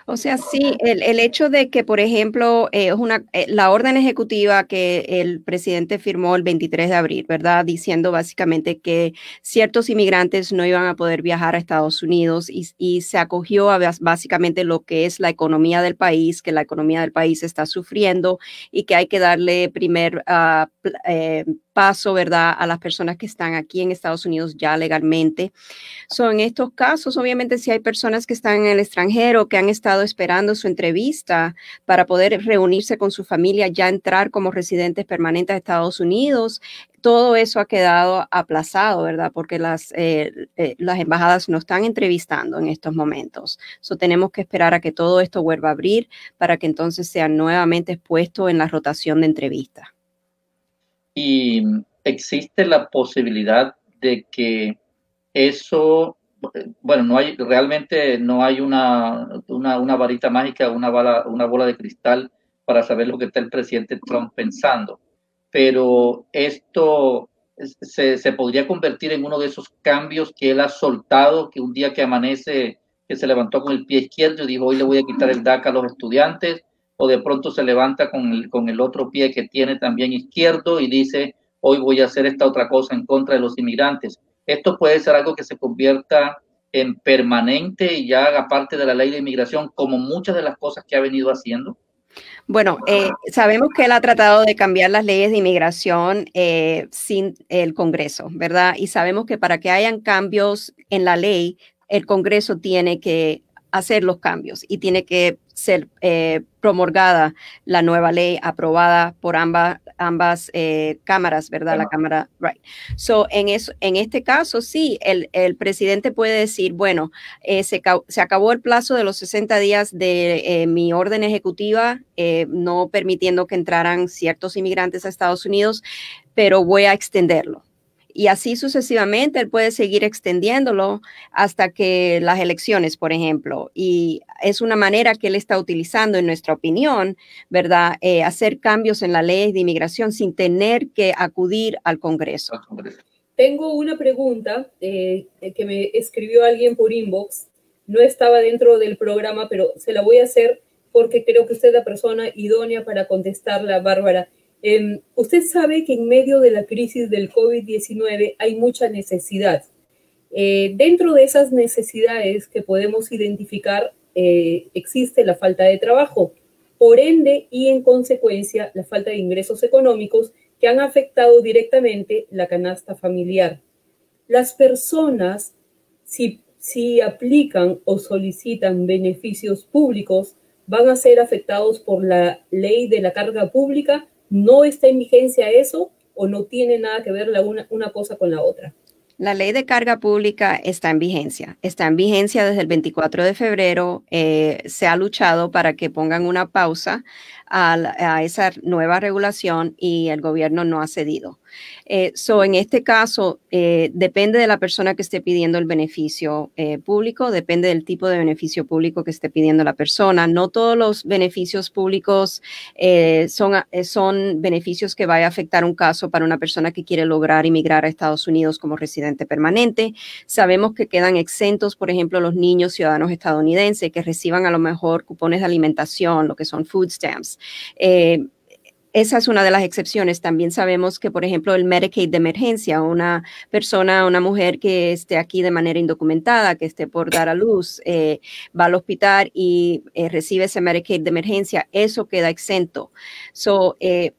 O sea, sí, el hecho de que, por ejemplo, la orden ejecutiva que el presidente firmó el 23 de abril, ¿verdad? Diciendo básicamente que ciertos inmigrantes no iban a poder viajar a Estados Unidos y se acogió a básicamente lo que es la economía del país, que la economía del país está sufriendo y que hay que darle primer paso, ¿verdad?, a las personas que están aquí en Estados Unidos ya legalmente. En estos casos, obviamente, si hay personas que están en el extranjero, que han estado esperando su entrevista para poder reunirse con su familia, ya entrar como residentes permanentes de Estados Unidos, todo eso ha quedado aplazado, ¿verdad? Porque las embajadas no están entrevistando en estos momentos. Tenemos que esperar a que todo esto vuelva a abrir para que entonces sea nuevamente expuesto en la rotación de entrevistas. Y existe la posibilidad de que eso, bueno, realmente no hay una varita mágica, una bola de cristal para saber lo que está el presidente Trump pensando, pero esto se podría convertir en uno de esos cambios que él ha soltado, que un día que amanece, que se levantó con el pie izquierdo y dijo, hoy le voy a quitar el DACA a los estudiantes, o de pronto se levanta con el otro pie que tiene también izquierdo y dice, hoy voy a hacer esta otra cosa en contra de los inmigrantes. Esto puede ser algo que se convierta en permanente y ya haga parte de la ley de inmigración, como muchas de las cosas que ha venido haciendo. Bueno, sabemos que él ha tratado de cambiar las leyes de inmigración sin el Congreso, ¿verdad? Y sabemos que para que hayan cambios en la ley, el Congreso tiene que hacer los cambios y tiene que ser promulgada la nueva ley aprobada por ambas cámaras, ¿verdad? La Cámara, right. En este caso, sí, el presidente puede decir, bueno, se acabó el plazo de los 60 días de mi orden ejecutiva, no permitiendo que entraran ciertos inmigrantes a Estados Unidos, pero voy a extenderlo. Y así sucesivamente, él puede seguir extendiéndolo hasta que las elecciones, por ejemplo. Y es una manera que él está utilizando, en nuestra opinión, ¿verdad? Hacer cambios en la ley de inmigración sin tener que acudir al Congreso. Tengo una pregunta que me escribió alguien por inbox. No estaba dentro del programa, pero se la voy a hacer porque creo que usted es la persona idónea para contestarla, Bárbara. Usted sabe que en medio de la crisis del COVID-19 hay mucha necesidad. Dentro de esas necesidades que podemos identificar, existe la falta de trabajo. Por ende, y en consecuencia, la falta de ingresos económicos que han afectado directamente la canasta familiar. Las personas, si aplican o solicitan beneficios públicos, van a ser afectados por la ley de la carga pública. ¿No está en vigencia eso o no tiene nada que ver una cosa con la otra? La ley de carga pública está en vigencia. Está en vigencia desde el 24 de febrero. Se ha luchado para que pongan una pausa a esa nueva regulación y el gobierno no ha cedido. En este caso, depende de la persona que esté pidiendo el beneficio público, depende del tipo de beneficio público que esté pidiendo la persona. No todos los beneficios públicos son beneficios que vaya a afectar un caso para una persona que quiere lograr inmigrar a Estados Unidos como residente permanente. Sabemos que quedan exentos, por ejemplo, los niños ciudadanos estadounidenses que reciban a lo mejor cupones de alimentación, lo que son food stamps. Esa es una de las excepciones. También sabemos que, por ejemplo, el Medicaid de emergencia, una mujer que esté aquí de manera indocumentada, que esté por dar a luz, va al hospital y recibe ese Medicaid de emergencia, eso queda exento.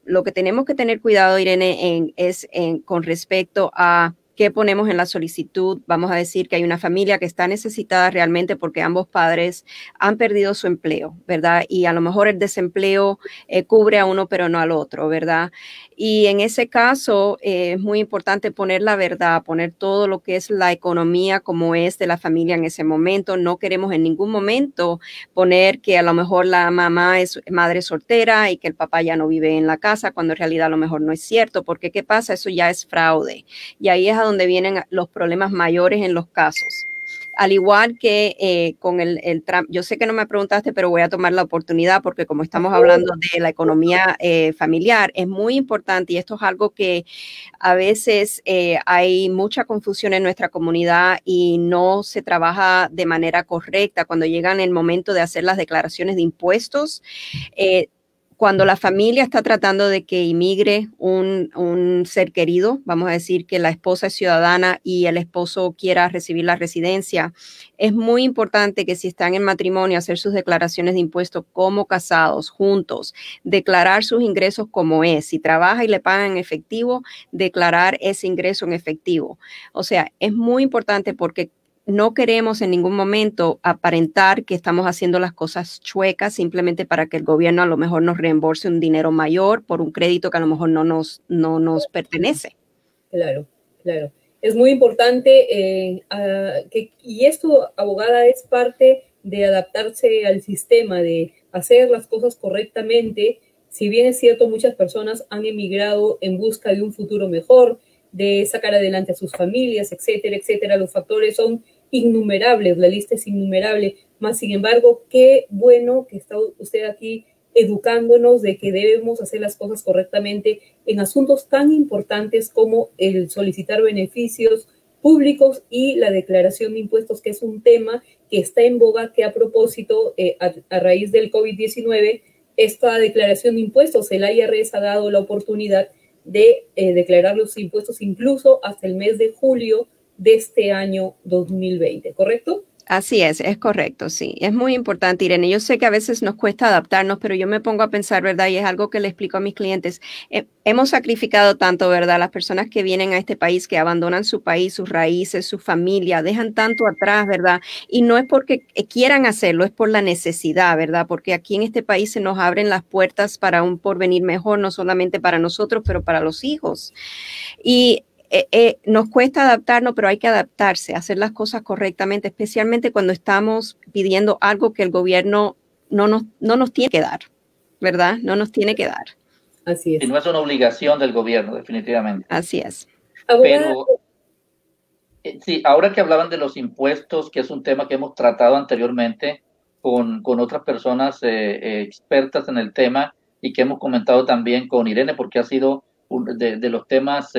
Lo que tenemos que tener cuidado, Irene, es con respecto a ¿qué ponemos en la solicitud? Vamos a decir que hay una familia que está necesitada realmente porque ambos padres han perdido su empleo, ¿verdad? Y a lo mejor el desempleo cubre a uno pero no al otro, ¿verdad? Y en ese caso es muy importante poner la verdad, poner todo lo que es la economía como es de la familia en ese momento. No queremos en ningún momento poner que a lo mejor la mamá es madre soltera y que el papá ya no vive en la casa, cuando en realidad a lo mejor no es cierto, porque ¿qué pasa? Eso ya es fraude. Y ahí es a donde vienen los problemas mayores en los casos. Al igual que con el Trump, yo sé que no me preguntaste, pero voy a tomar la oportunidad porque como estamos hablando de la economía familiar, es muy importante y esto es algo que a veces hay mucha confusión en nuestra comunidad y no se trabaja de manera correcta cuando llegan el momento de hacer las declaraciones de impuestos. Cuando la familia está tratando de que inmigre un ser querido, vamos a decir que la esposa es ciudadana y el esposo quiera recibir la residencia, es muy importante que si están en matrimonio, hacer sus declaraciones de impuestos como casados, juntos, declarar sus ingresos como es. Si trabaja y le pagan en efectivo, declarar ese ingreso en efectivo. O sea, es muy importante porque no queremos en ningún momento aparentar que estamos haciendo las cosas chuecas simplemente para que el gobierno a lo mejor nos reembolse un dinero mayor por un crédito que a lo mejor no nos pertenece. Claro, claro. Es muy importante y esto, abogada, es parte de adaptarse al sistema, de hacer las cosas correctamente. Si bien es cierto, muchas personas han emigrado en busca de un futuro mejor, de sacar adelante a sus familias, etcétera, etcétera. Los factores son innumerables, la lista es innumerable. Más sin embargo, qué bueno que está usted aquí educándonos de que debemos hacer las cosas correctamente en asuntos tan importantes como el solicitar beneficios públicos y la declaración de impuestos, que es un tema que está en boga, que a propósito, a raíz del COVID-19, esta declaración de impuestos, el IRS ha dado la oportunidad de declarar los impuestos incluso hasta el mes de julio de este año 2020, ¿correcto? Así es correcto, sí. Es muy importante, Irene. Yo sé que a veces nos cuesta adaptarnos, pero yo me pongo a pensar, ¿verdad? Y es algo que le explico a mis clientes. Hemos sacrificado tanto, ¿verdad? Las personas que vienen a este país, que abandonan su país, sus raíces, su familia, dejan tanto atrás, ¿verdad? Y no es porque quieran hacerlo, es por la necesidad, ¿verdad? Porque aquí en este país se nos abren las puertas para un porvenir mejor, no solamente para nosotros, pero para los hijos. Y nos cuesta adaptarnos, pero hay que adaptarse, hacer las cosas correctamente, especialmente cuando estamos pidiendo algo que el gobierno no nos tiene que dar, ¿verdad? No nos tiene que dar. Así es. Y no es una obligación del gobierno, definitivamente. Así es. Abogada, Pero sí, ahora que hablaban de los impuestos, que es un tema que hemos tratado anteriormente con otras personas expertas en el tema y que hemos comentado también con Irene, porque ha sido de los temas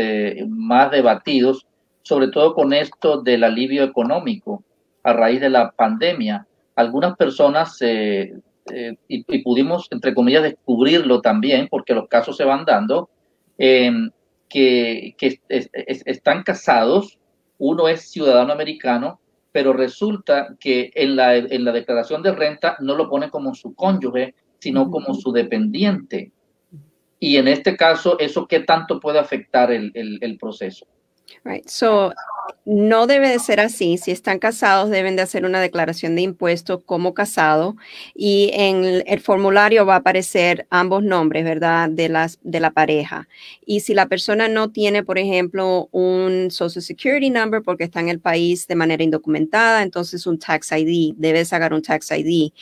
más debatidos, sobre todo con esto del alivio económico a raíz de la pandemia. Algunas personas, y pudimos, entre comillas, descubrirlo también, porque los casos se van dando, eh, que están casados, uno es ciudadano americano, pero resulta que en la declaración de renta no lo ponen como su cónyuge, sino como su dependiente. Y en este caso, ¿eso qué tanto puede afectar el proceso? Right. So, no debe de ser así. Si están casados, deben de hacer una declaración de impuestos como casado y en el formulario va a aparecer ambos nombres, ¿verdad? De la pareja. Y si la persona no tiene, por ejemplo, un Social Security Number porque está en el país de manera indocumentada, entonces un Tax ID, debe sacar un Tax ID.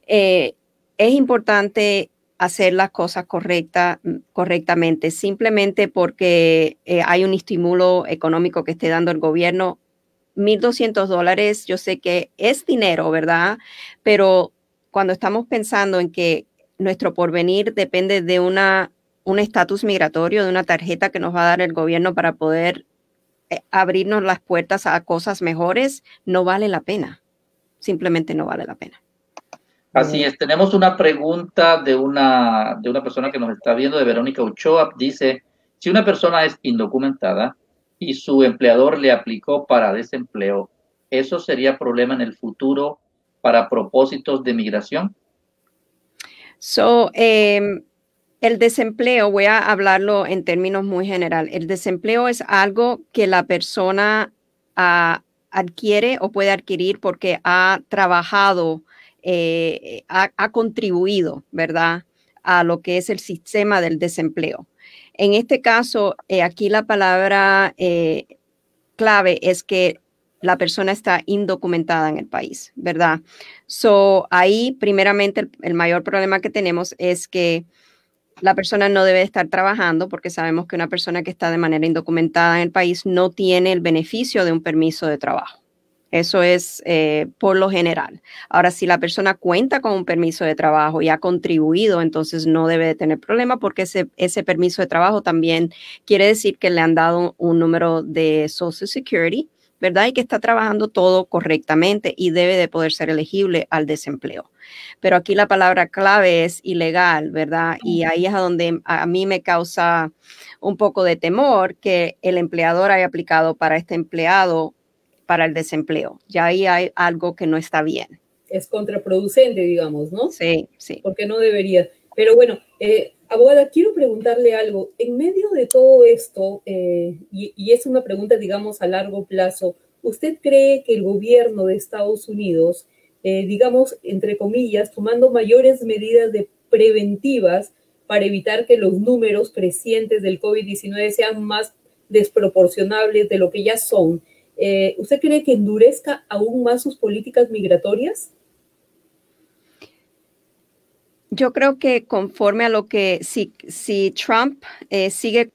Es importante hacer las cosas correctamente, simplemente porque hay un estímulo económico que esté dando el gobierno. $1,200, yo sé que es dinero, ¿verdad? Pero cuando estamos pensando en que nuestro porvenir depende de un estatus migratorio, de una tarjeta que nos va a dar el gobierno para poder abrirnos las puertas a cosas mejores, no vale la pena. Simplemente no vale la pena. Así es, tenemos una pregunta de una persona que nos está viendo, de Verónica Ochoa. Dice, si una persona es indocumentada y su empleador le aplicó para desempleo, ¿eso sería problema en el futuro para propósitos de migración? El desempleo, voy a hablarlo en términos muy general. El desempleo es algo que la persona adquiere o puede adquirir porque ha trabajado, ha contribuido, ¿verdad?, a lo que es el sistema del desempleo. En este caso, aquí la palabra clave es que la persona está indocumentada en el país, ¿verdad? Ahí, primeramente, el mayor problema que tenemos es que la persona no debe estar trabajando porque sabemos que una persona que está de manera indocumentada en el país no tiene el beneficio de un permiso de trabajo. Eso es por lo general. Ahora, si la persona cuenta con un permiso de trabajo y ha contribuido, entonces no debe de tener problema porque ese permiso de trabajo también quiere decir que le han dado un número de Social Security, ¿verdad? Y que está trabajando todo correctamente y debe de poder ser elegible al desempleo. Pero aquí la palabra clave es ilegal, ¿verdad? Y ahí es a donde a mí me causa un poco de temor que el empleador haya aplicado para este empleado para el desempleo. Ya ahí hay algo que no está bien. Es contraproducente, digamos, ¿no? Sí, sí. Porque no debería. Pero bueno, abogada, quiero preguntarle algo. En medio de todo esto, y es una pregunta, digamos, a largo plazo, ¿usted cree que el gobierno de Estados Unidos, digamos, entre comillas, tomando mayores medidas preventivas para evitar que los números crecientes del COVID-19 sean más desproporcionables de lo que ya son, ¿usted cree que endurezca aún más sus políticas migratorias? Yo creo que conforme a lo que, si Trump sigue,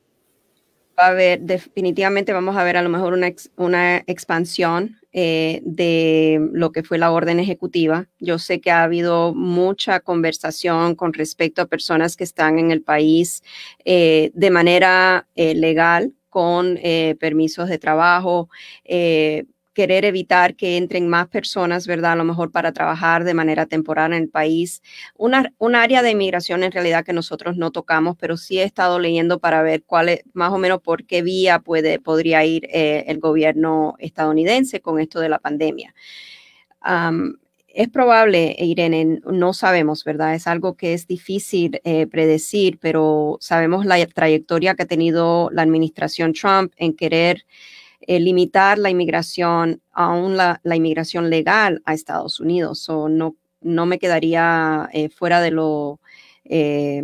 va a haber, definitivamente vamos a ver a lo mejor una expansión de lo que fue la orden ejecutiva. Yo sé que ha habido mucha conversación con respecto a personas que están en el país de manera legal, con permisos de trabajo, querer evitar que entren más personas, ¿verdad? A lo mejor para trabajar de manera temporal en el país. Un área de inmigración en realidad que nosotros no tocamos, pero sí he estado leyendo para ver cuál es, más o menos por qué vía podría ir el gobierno estadounidense con esto de la pandemia. Es probable, Irene, no sabemos, ¿verdad? Es algo que es difícil predecir, pero sabemos la trayectoria que ha tenido la administración Trump en querer limitar la inmigración, aún la inmigración legal a Estados Unidos. No me quedaría fuera de lo de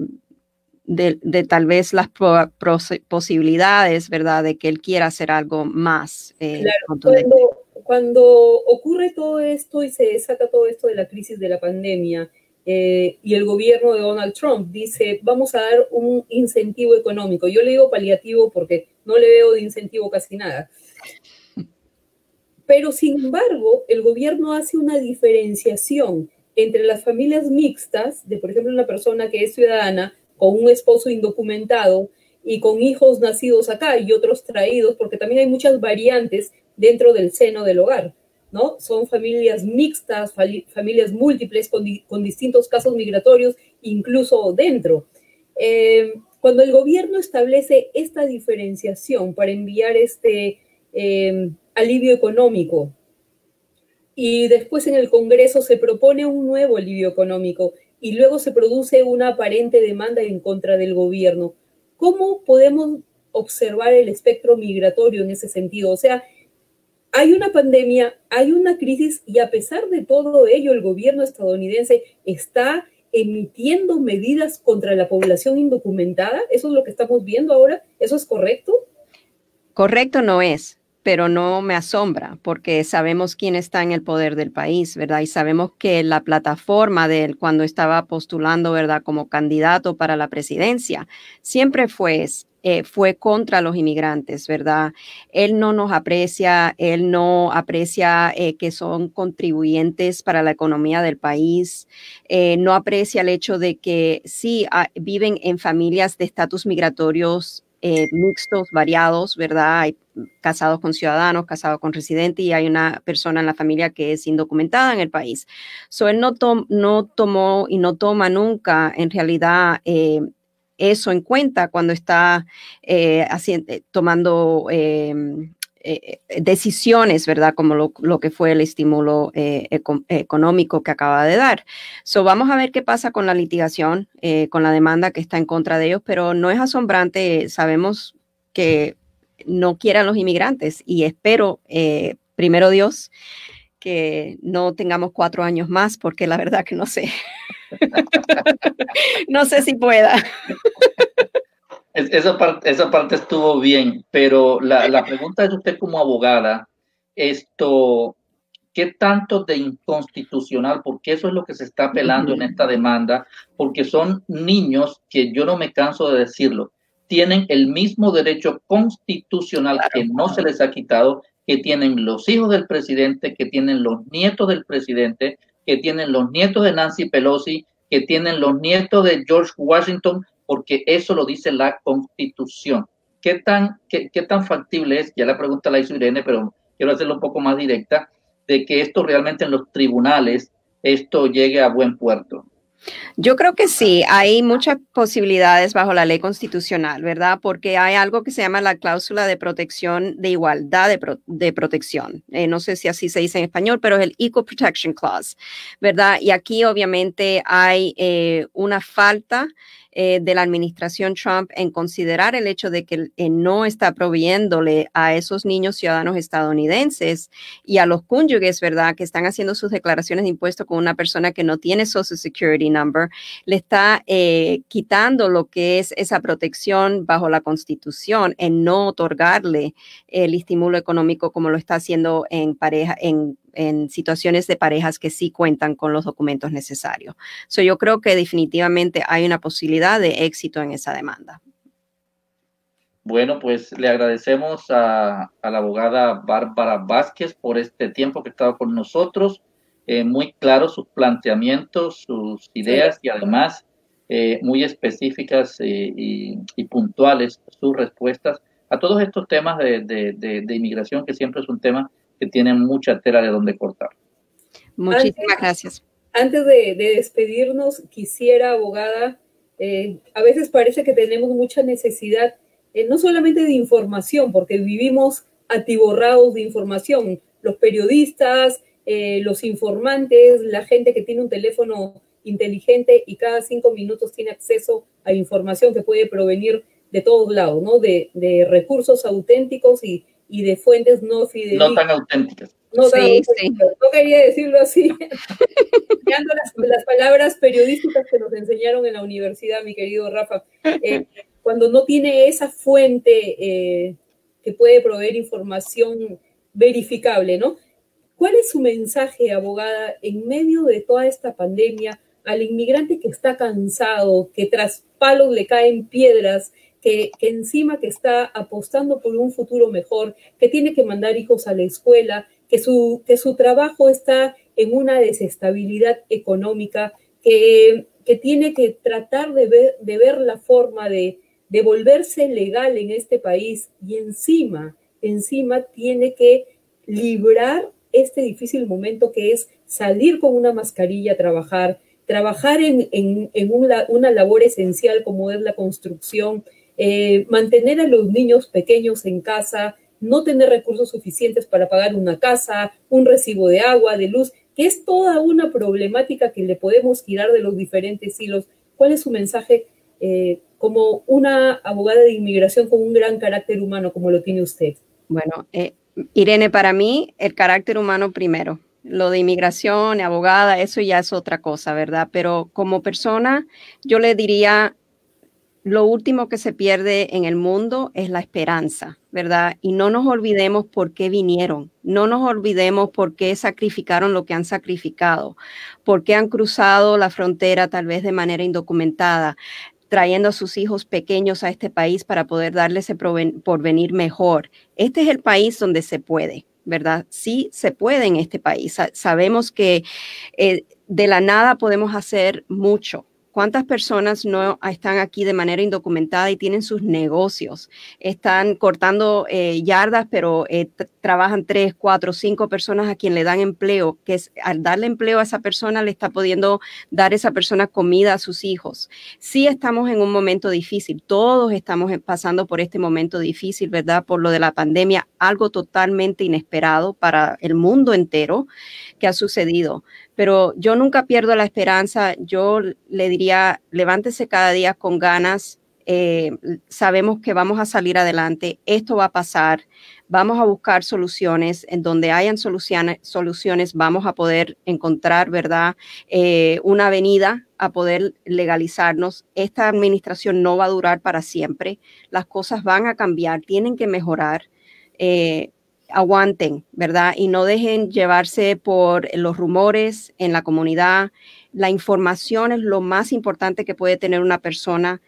tal vez las posibilidades, ¿verdad?, de que él quiera hacer algo más. Cuando ocurre todo esto y se desata todo esto de la crisis de la pandemia, y el gobierno de Donald Trump dice, vamos a dar un incentivo económico. Yo le digo paliativo porque no le veo de incentivo casi nada. Pero, sin embargo, el gobierno hace una diferenciación entre las familias mixtas, de, por ejemplo, una persona que es ciudadana con un esposo indocumentado y con hijos nacidos acá y otros traídos, porque también hay muchas variantes dentro del seno del hogar, ¿no? Son familias mixtas, familias múltiples con distintos casos migratorios, incluso dentro. Cuando el gobierno establece esta diferenciación para enviar alivio económico y después en el Congreso se propone un nuevo alivio económico y luego se produce una aparente demanda en contra del gobierno, ¿cómo podemos observar el espectro migratorio en ese sentido? O sea, hay una pandemia, hay una crisis y a pesar de todo ello, el gobierno estadounidense está emitiendo medidas contra la población indocumentada. ¿Eso es lo que estamos viendo ahora? ¿Eso es correcto? Correcto no es, pero no me asombra porque sabemos quién está en el poder del país, ¿verdad? Y sabemos que la plataforma de él cuando estaba postulando, ¿verdad? Como candidato para la presidencia, siempre fue contra los inmigrantes, ¿verdad? Él no nos aprecia, él no aprecia que son contribuyentes para la economía del país, no aprecia el hecho de que sí viven en familias de estatus migratorios mixtos, variados, ¿verdad? Hay casados con ciudadanos, casados con residentes y hay una persona en la familia que es indocumentada en el país. So, él no tomó y no toma nunca en realidad eso en cuenta cuando está tomando decisiones, ¿verdad? Como lo que fue el estímulo económico que acaba de dar. So, vamos a ver qué pasa con la litigación, con la demanda que está en contra de ellos, pero no es asombrante. Sabemos que no quieren los inmigrantes y espero, primero Dios, que no tengamos 4 años más, porque la verdad que no sé. No sé si pueda. Esa parte estuvo bien, pero la pregunta es usted como abogada, ¿qué tanto de inconstitucional? Porque eso es lo que se está apelando en esta demanda, porque son niños que yo no me canso de decirlo, tienen el mismo derecho constitucional que no se les ha quitado, que tienen los hijos del presidente, que tienen los nietos del presidente, que tienen los nietos de Nancy Pelosi, que tienen los nietos de George Washington, porque eso lo dice la Constitución. ¿Qué tan factible es? Ya la pregunta la hizo Irene, pero quiero hacerlo un poco más directa, de que esto realmente en los tribunales, esto llegue a buen puerto. Yo creo que sí, hay muchas posibilidades bajo la ley constitucional, ¿verdad? Porque hay algo que se llama la cláusula de protección de igualdad de protección. No sé si así se dice en español, pero es el Equal Protection Clause, ¿verdad? Y aquí obviamente hay una falta de la administración Trump en considerar el hecho de que no está proveyéndole a esos niños ciudadanos estadounidenses y a los cónyuges, ¿verdad?, que están haciendo sus declaraciones de impuestos con una persona que no tiene Social Security Number, le está quitando lo que es esa protección bajo la Constitución en no otorgarle el estímulo económico como lo está haciendo en situaciones de parejas que sí cuentan con los documentos necesarios. So, yo creo que definitivamente hay una posibilidad de éxito en esa demanda. Bueno, pues le agradecemos a la abogada Bárbara Vázquez por este tiempo que ha estado con nosotros. Muy claros sus planteamientos, sus ideas y además muy específicas y puntuales sus respuestas a todos estos temas de inmigración, que siempre es un tema que tienen mucha tela de donde cortar. Muchísimas gracias. Antes de despedirnos, quisiera, abogada, a veces parece que tenemos mucha necesidad, no solamente de información, porque vivimos atiborrados de información, los periodistas, los informantes, la gente que tiene un teléfono inteligente y cada 5 minutos tiene acceso a información que puede provenir de todos lados, ¿no? De recursos auténticos y de fuentes no fidedignas. No tan auténticas. No quería decirlo así. las palabras periodísticas que nos enseñaron en la universidad, mi querido Rafa. Cuando no tiene esa fuente que puede proveer información verificable, ¿no? ¿Cuál es su mensaje, abogada, en medio de toda esta pandemia al inmigrante que está cansado, que tras palos le caen piedras, que encima que está apostando por un futuro mejor, que tiene que mandar hijos a la escuela, que su trabajo está en una desestabilidad económica, que tiene que tratar de ver la forma de volverse legal en este país y encima tiene que librar este difícil momento que es salir con una mascarilla a trabajar en una labor esencial como es la construcción, mantener a los niños pequeños en casa, no tener recursos suficientes para pagar una casa, un recibo de agua, de luz, que es toda una problemática que le podemos girar de los diferentes hilos. ¿Cuál es su mensaje como una abogada de inmigración con un gran carácter humano como lo tiene usted? Bueno, Irene, para mí el carácter humano primero. Lo de inmigración, abogada, eso ya es otra cosa, ¿verdad? Pero como persona, yo le diría, lo último que se pierde en el mundo es la esperanza, ¿verdad? Y no nos olvidemos por qué vinieron, no nos olvidemos por qué sacrificaron lo que han sacrificado, por qué han cruzado la frontera tal vez de manera indocumentada, trayendo a sus hijos pequeños a este país para poder darles ese porvenir mejor. Este es el país donde se puede, ¿verdad? Sí se puede en este país. Sabemos que de la nada podemos hacer mucho. ¿Cuántas personas no están aquí de manera indocumentada y tienen sus negocios? Están cortando yardas, pero trabajan 3, 4, 5 personas a quien le dan empleo, que es, al darle empleo a esa persona le está pudiendo dar esa persona comida a sus hijos. Sí estamos en un momento difícil, todos estamos pasando por este momento difícil, ¿verdad? Por lo de la pandemia, algo totalmente inesperado para el mundo entero que ha sucedido. Pero yo nunca pierdo la esperanza. Yo le diría, levántese cada día con ganas. Sabemos que vamos a salir adelante. Esto va a pasar. Vamos a buscar soluciones. En donde hayan soluciones vamos a poder encontrar, ¿verdad? Una avenida a poder legalizarnos. Esta administración no va a durar para siempre. Las cosas van a cambiar, tienen que mejorar. Aguanten, ¿verdad? Y no dejen llevarse por los rumores en la comunidad. La información es lo más importante que puede tener una persona.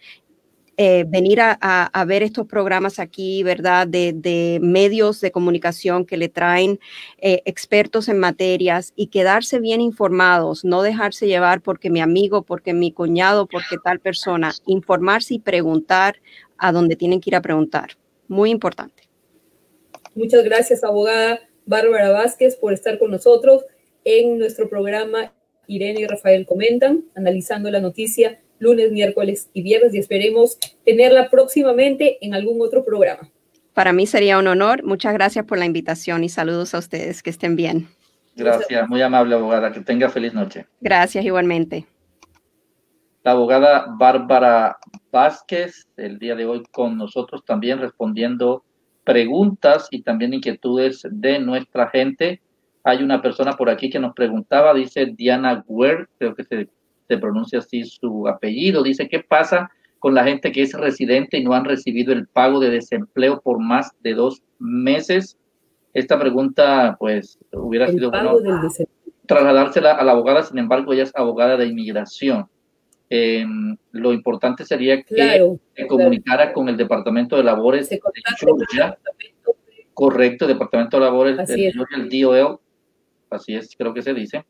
Venir a ver estos programas aquí, ¿verdad? De medios de comunicación que le traen expertos en materias y quedarse bien informados, no dejarse llevar porque mi amigo, porque mi cuñado, porque tal persona. Informarse y preguntar a donde tienen que ir a preguntar. Muy importante. Muchas gracias, abogada Bárbara Vázquez, por estar con nosotros en nuestro programa Irene y Rafael Comentan, analizando la noticia lunes, miércoles y viernes, y esperemos tenerla próximamente en algún otro programa. Para mí sería un honor. Muchas gracias por la invitación y saludos a ustedes. Que estén bien. Gracias, muy amable, abogada. Que tenga feliz noche. Gracias, igualmente. La abogada Bárbara Vázquez, el día de hoy con nosotros también respondiendo preguntas y también inquietudes de nuestra gente. Hay una persona por aquí que nos preguntaba, dice Diana Guer, creo que se pronuncia así su apellido, dice, ¿qué pasa con la gente que es residente y no han recibido el pago de desempleo por más de 2 meses? Esta pregunta, pues, hubiera sido bueno trasladársela a la abogada, sin embargo, ella es abogada de inmigración. Lo importante sería que se comunicara con el Departamento de Labores de Georgia, correcto, Departamento de Labores de Georgia, el DOL, así es, creo que se dice,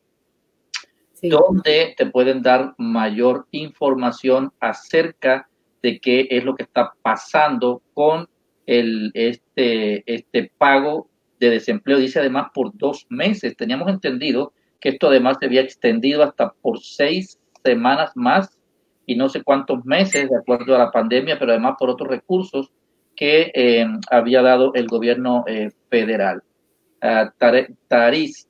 donde te pueden dar mayor información acerca de qué es lo que está pasando con este pago de desempleo. Dice además por 2 meses. Teníamos entendido que esto además se había extendido hasta por 6 semanas más y no sé cuántos meses de acuerdo a la pandemia, pero además por otros recursos que había dado el gobierno federal. Taris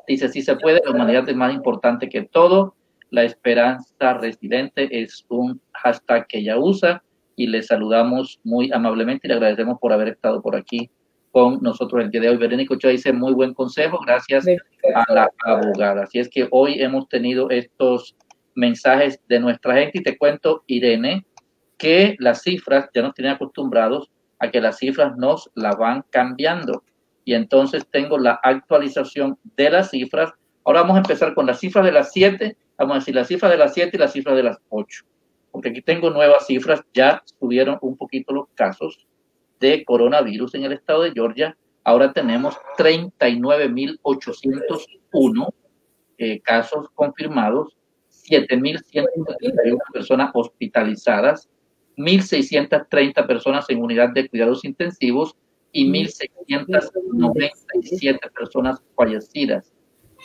dice, si se puede, la humanidad es más importante que todo. La esperanza residente es un hashtag que ella usa y le saludamos muy amablemente y le agradecemos por haber estado por aquí con nosotros el día de hoy. Verónica Ochoa dice, muy buen consejo, gracias a la abogada. Así es que hoy hemos tenido estos mensajes de nuestra gente y te cuento, Irene, que las cifras ya nos tienen acostumbrados a que las cifras nos la van cambiando. Y entonces tengo la actualización de las cifras. Ahora vamos a empezar con las cifras de las 7 vamos a decir, la cifra de las 7 y la cifra de las 8, porque aquí tengo nuevas cifras, ya subieron un poquito los casos de coronavirus en el estado de Georgia. Ahora tenemos 39.801 casos confirmados, 7.171 personas hospitalizadas, 1.630 personas en unidad de cuidados intensivos y 1.697 personas fallecidas.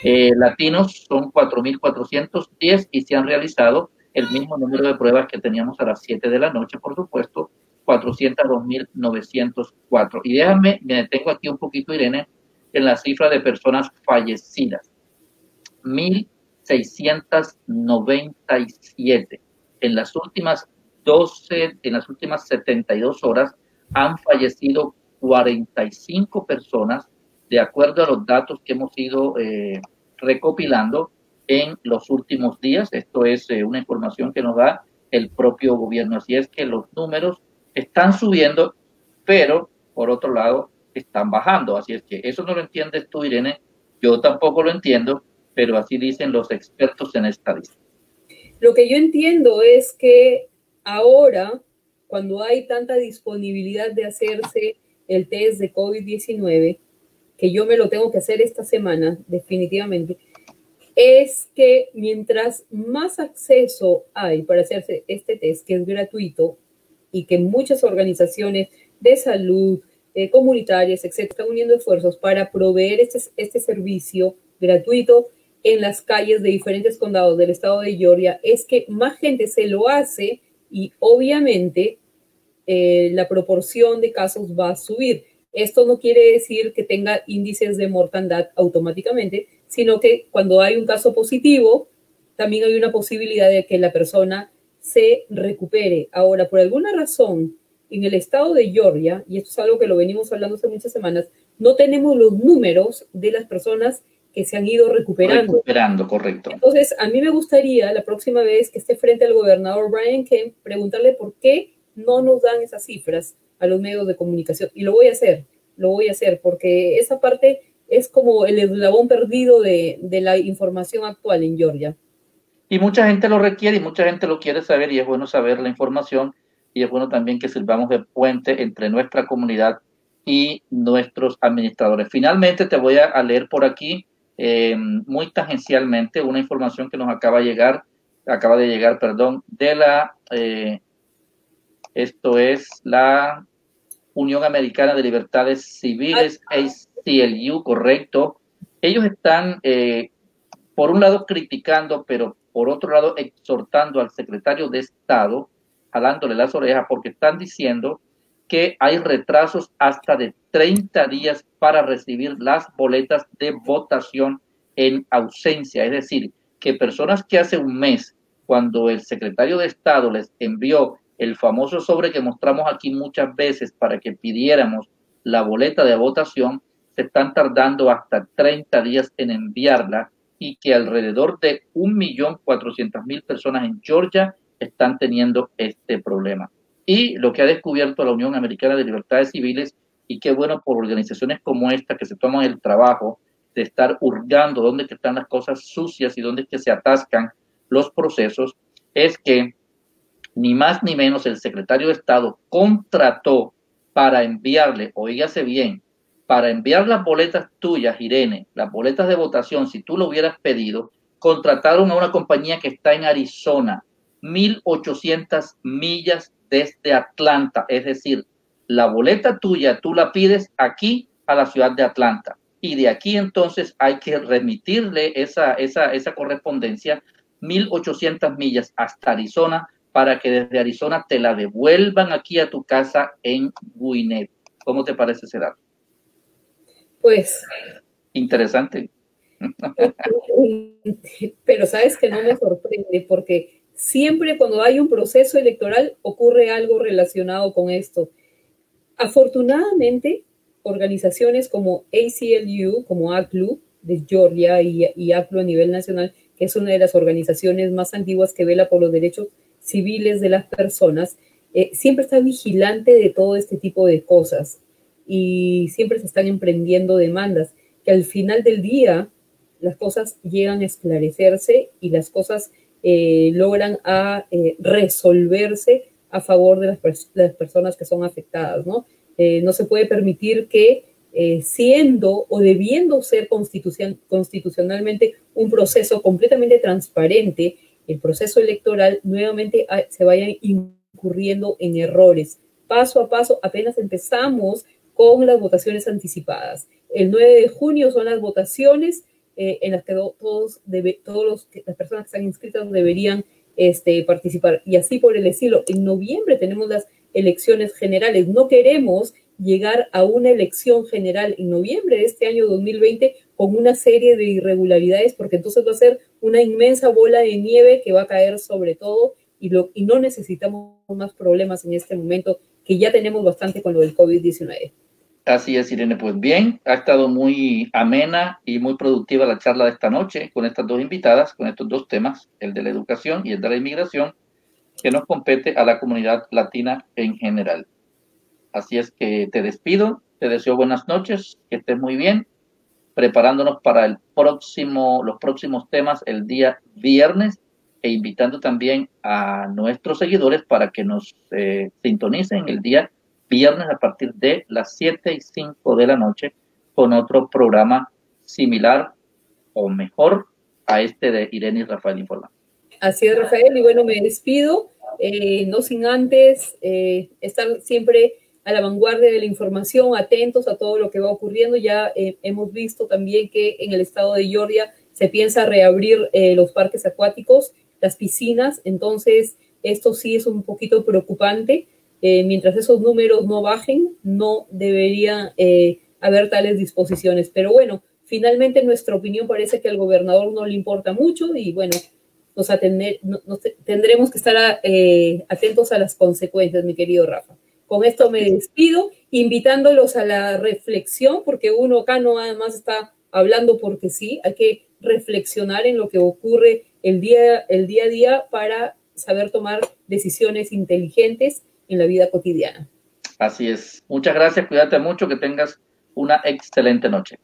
Latinos son 4.410 y se han realizado el mismo número de pruebas que teníamos a las 7 de la noche, por supuesto, 402.904. Y déjame, me detengo aquí un poquito, Irene, en la cifra de personas fallecidas. 1.697. En las últimas 72 horas han fallecido 45 personas, de acuerdo a los datos que hemos ido recopilando en los últimos días. Esto es una información que nos da el propio gobierno. Así es que los números están subiendo, pero por otro lado están bajando. Así es que eso no lo entiendes tú, Irene, yo tampoco lo entiendo, pero así dicen los expertos en estadística. Lo que yo entiendo es que ahora, cuando hay tanta disponibilidad de hacerse el test de COVID-19, que yo me lo tengo que hacer esta semana, definitivamente, es que mientras más acceso hay para hacerse este test, que es gratuito, y que muchas organizaciones de salud, comunitarias, etcétera, están uniendo esfuerzos para proveer este servicio gratuito en las calles de diferentes condados del estado de Georgia, es que más gente se lo hace y obviamente la proporción de casos va a subir. Esto no quiere decir que tenga índices de mortandad automáticamente, sino que cuando hay un caso positivo, también hay una posibilidad de que la persona se recupere. Ahora, por alguna razón, en el estado de Georgia, y esto es algo que lo venimos hablando hace muchas semanas, no tenemos los números de las personas que se han ido recuperando. Recuperando, correcto. Entonces, a mí me gustaría la próxima vez que esté frente al gobernador Brian Kemp preguntarle por qué no nos dan esas cifras a los medios de comunicación. Y lo voy a hacer, porque esa parte es como el eslabón perdido de la información actual en Georgia. Y mucha gente lo requiere y mucha gente lo quiere saber, y es bueno saber la información, y es bueno también que sirvamos de puente entre nuestra comunidad y nuestros administradores. Finalmente te voy a leer por aquí muy tangencialmente una información que nos acaba de llegar, de la esto es la Unión Americana de Libertades Civiles, ACLU, correcto. Ellos están por un lado criticando, pero por otro lado exhortando al secretario de Estado, jalándole las orejas, porque están diciendo que hay retrasos hasta de 30 días para recibir las boletas de votación en ausencia. Es decir, que personas que hace un mes, cuando el secretario de Estado les envió el famoso sobre que mostramos aquí muchas veces para que pidiéramos la boleta de votación, se están tardando hasta 30 días en enviarla, y que alrededor de 1.400.000 personas en Georgia están teniendo este problema. Y lo que ha descubierto la Unión Americana de Libertades Civiles, y qué bueno por organizaciones como esta que se toman el trabajo de estar hurgando dónde están las cosas sucias y dónde es que se atascan los procesos, es que ni más ni menos el secretario de Estado contrató para enviarle, oígase bien, para enviar las boletas tuyas, Irene, las boletas de votación, si tú lo hubieras pedido, contrataron a una compañía que está en Arizona, 1.800 millas desde Atlanta. Es decir, la boleta tuya, tú la pides aquí a la ciudad de Atlanta. Y de aquí entonces hay que remitirle esa correspondencia, 1.800 millas hasta Arizona, para que desde Arizona te la devuelvan aquí a tu casa en Gwinnett. ¿Cómo te parece ese dato? Pues interesante. Pero sabes que no me sorprende, porque siempre cuando hay un proceso electoral ocurre algo relacionado con esto. Afortunadamente, organizaciones como ACLU, como ACLU de Georgia y ACLU a nivel nacional, que es una de las organizaciones más antiguas que vela por los derechos civiles de las personas, siempre está vigilante de todo este tipo de cosas y siempre se están emprendiendo demandas que al final del día las cosas llegan a esclarecerse y las cosas logran resolverse a favor de las personas que son afectadas, ¿no? No se puede permitir que siendo o debiendo ser constitucionalmente un proceso completamente transparente, el proceso electoral nuevamente se vaya incurriendo en errores. Paso a paso, apenas empezamos con las votaciones anticipadas. El 9 de junio son las votaciones en las que las personas que están inscritas deberían participar. Y así por el estilo. En noviembre tenemos las elecciones generales. No queremos llegar a una elección general en noviembre de este año 2020 con una serie de irregularidades, porque entonces va a ser una inmensa bola de nieve que va a caer sobre todo y no necesitamos más problemas en este momento, que ya tenemos bastante con lo del COVID-19. Así es, Irene. Pues bien, ha estado muy amena y muy productiva la charla de esta noche con estas dos invitadas, con estos dos temas, el de la educación y el de la inmigración, que nos compete a la comunidad latina en general. Así es que te despido, te deseo buenas noches, que estés muy bien, preparándonos para los próximos temas el día viernes e invitando también a nuestros seguidores para que nos sintonicen el día viernes a partir de las 7:05 de la noche con otro programa similar o mejor a este de Irene y Rafael Informa. Así es, Rafael, y bueno, me despido, no sin antes estar siempre a la vanguardia de la información, atentos a todo lo que va ocurriendo. Ya hemos visto también que en el estado de Georgia se piensa reabrir los parques acuáticos, las piscinas, entonces esto sí es un poquito preocupante. Mientras esos números no bajen, no debería haber tales disposiciones. Pero bueno, finalmente en nuestra opinión parece que al gobernador no le importa mucho y bueno, tendremos que estar atentos a las consecuencias, mi querido Rafa. Con esto me despido, invitándolos a la reflexión, porque uno acá no nada más está hablando porque sí, hay que reflexionar en lo que ocurre el día a día para saber tomar decisiones inteligentes en la vida cotidiana. Así es. Muchas gracias, cuídate mucho, que tengas una excelente noche.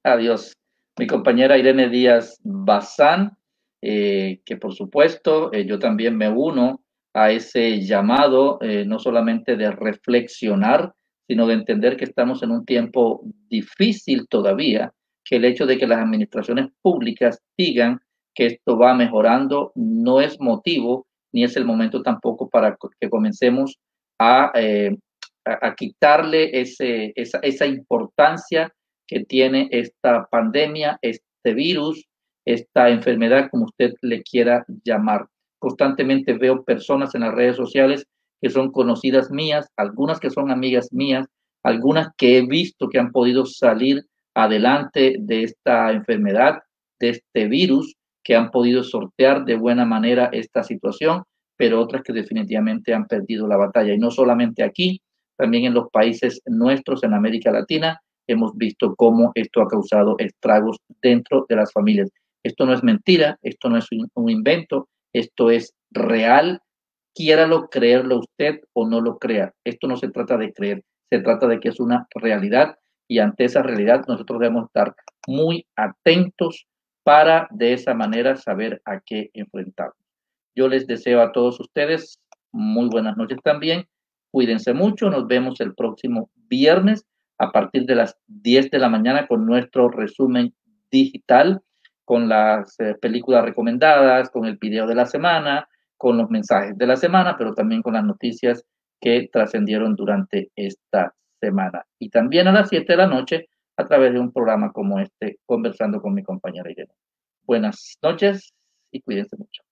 Adiós. Mi compañera Irene Díaz Bazán, que por supuesto yo también me uno a ese llamado, no solamente de reflexionar, sino de entender que estamos en un tiempo difícil todavía, que el hecho de que las administraciones públicas digan que esto va mejorando no es motivo, ni es el momento tampoco para que comencemos a quitarle esa importancia que tiene esta pandemia, este virus, esta enfermedad, como usted le quiera llamar. Constantemente veo personas en las redes sociales que son conocidas mías, algunas que son amigas mías, algunas que he visto que han podido salir adelante de esta enfermedad, de este virus, que han podido sortear de buena manera esta situación, pero otras que definitivamente han perdido la batalla. Y no solamente aquí, también en los países nuestros, en América Latina, hemos visto cómo esto ha causado estragos dentro de las familias. Esto no es mentira, esto no es un invento, esto es real, quiéralo creerlo usted o no lo crea. Esto no se trata de creer, se trata de que es una realidad y ante esa realidad nosotros debemos estar muy atentos para de esa manera saber a qué enfrentarnos. Yo les deseo a todos ustedes muy buenas noches también. Cuídense mucho, nos vemos el próximo viernes a partir de las 10 de la mañana con nuestro resumen digital, con las películas recomendadas, con el video de la semana, con los mensajes de la semana, pero también con las noticias que trascendieron durante esta semana. Y también a las 7 de la noche a través de un programa como este, conversando con mi compañera Irene. Buenas noches y cuídense mucho.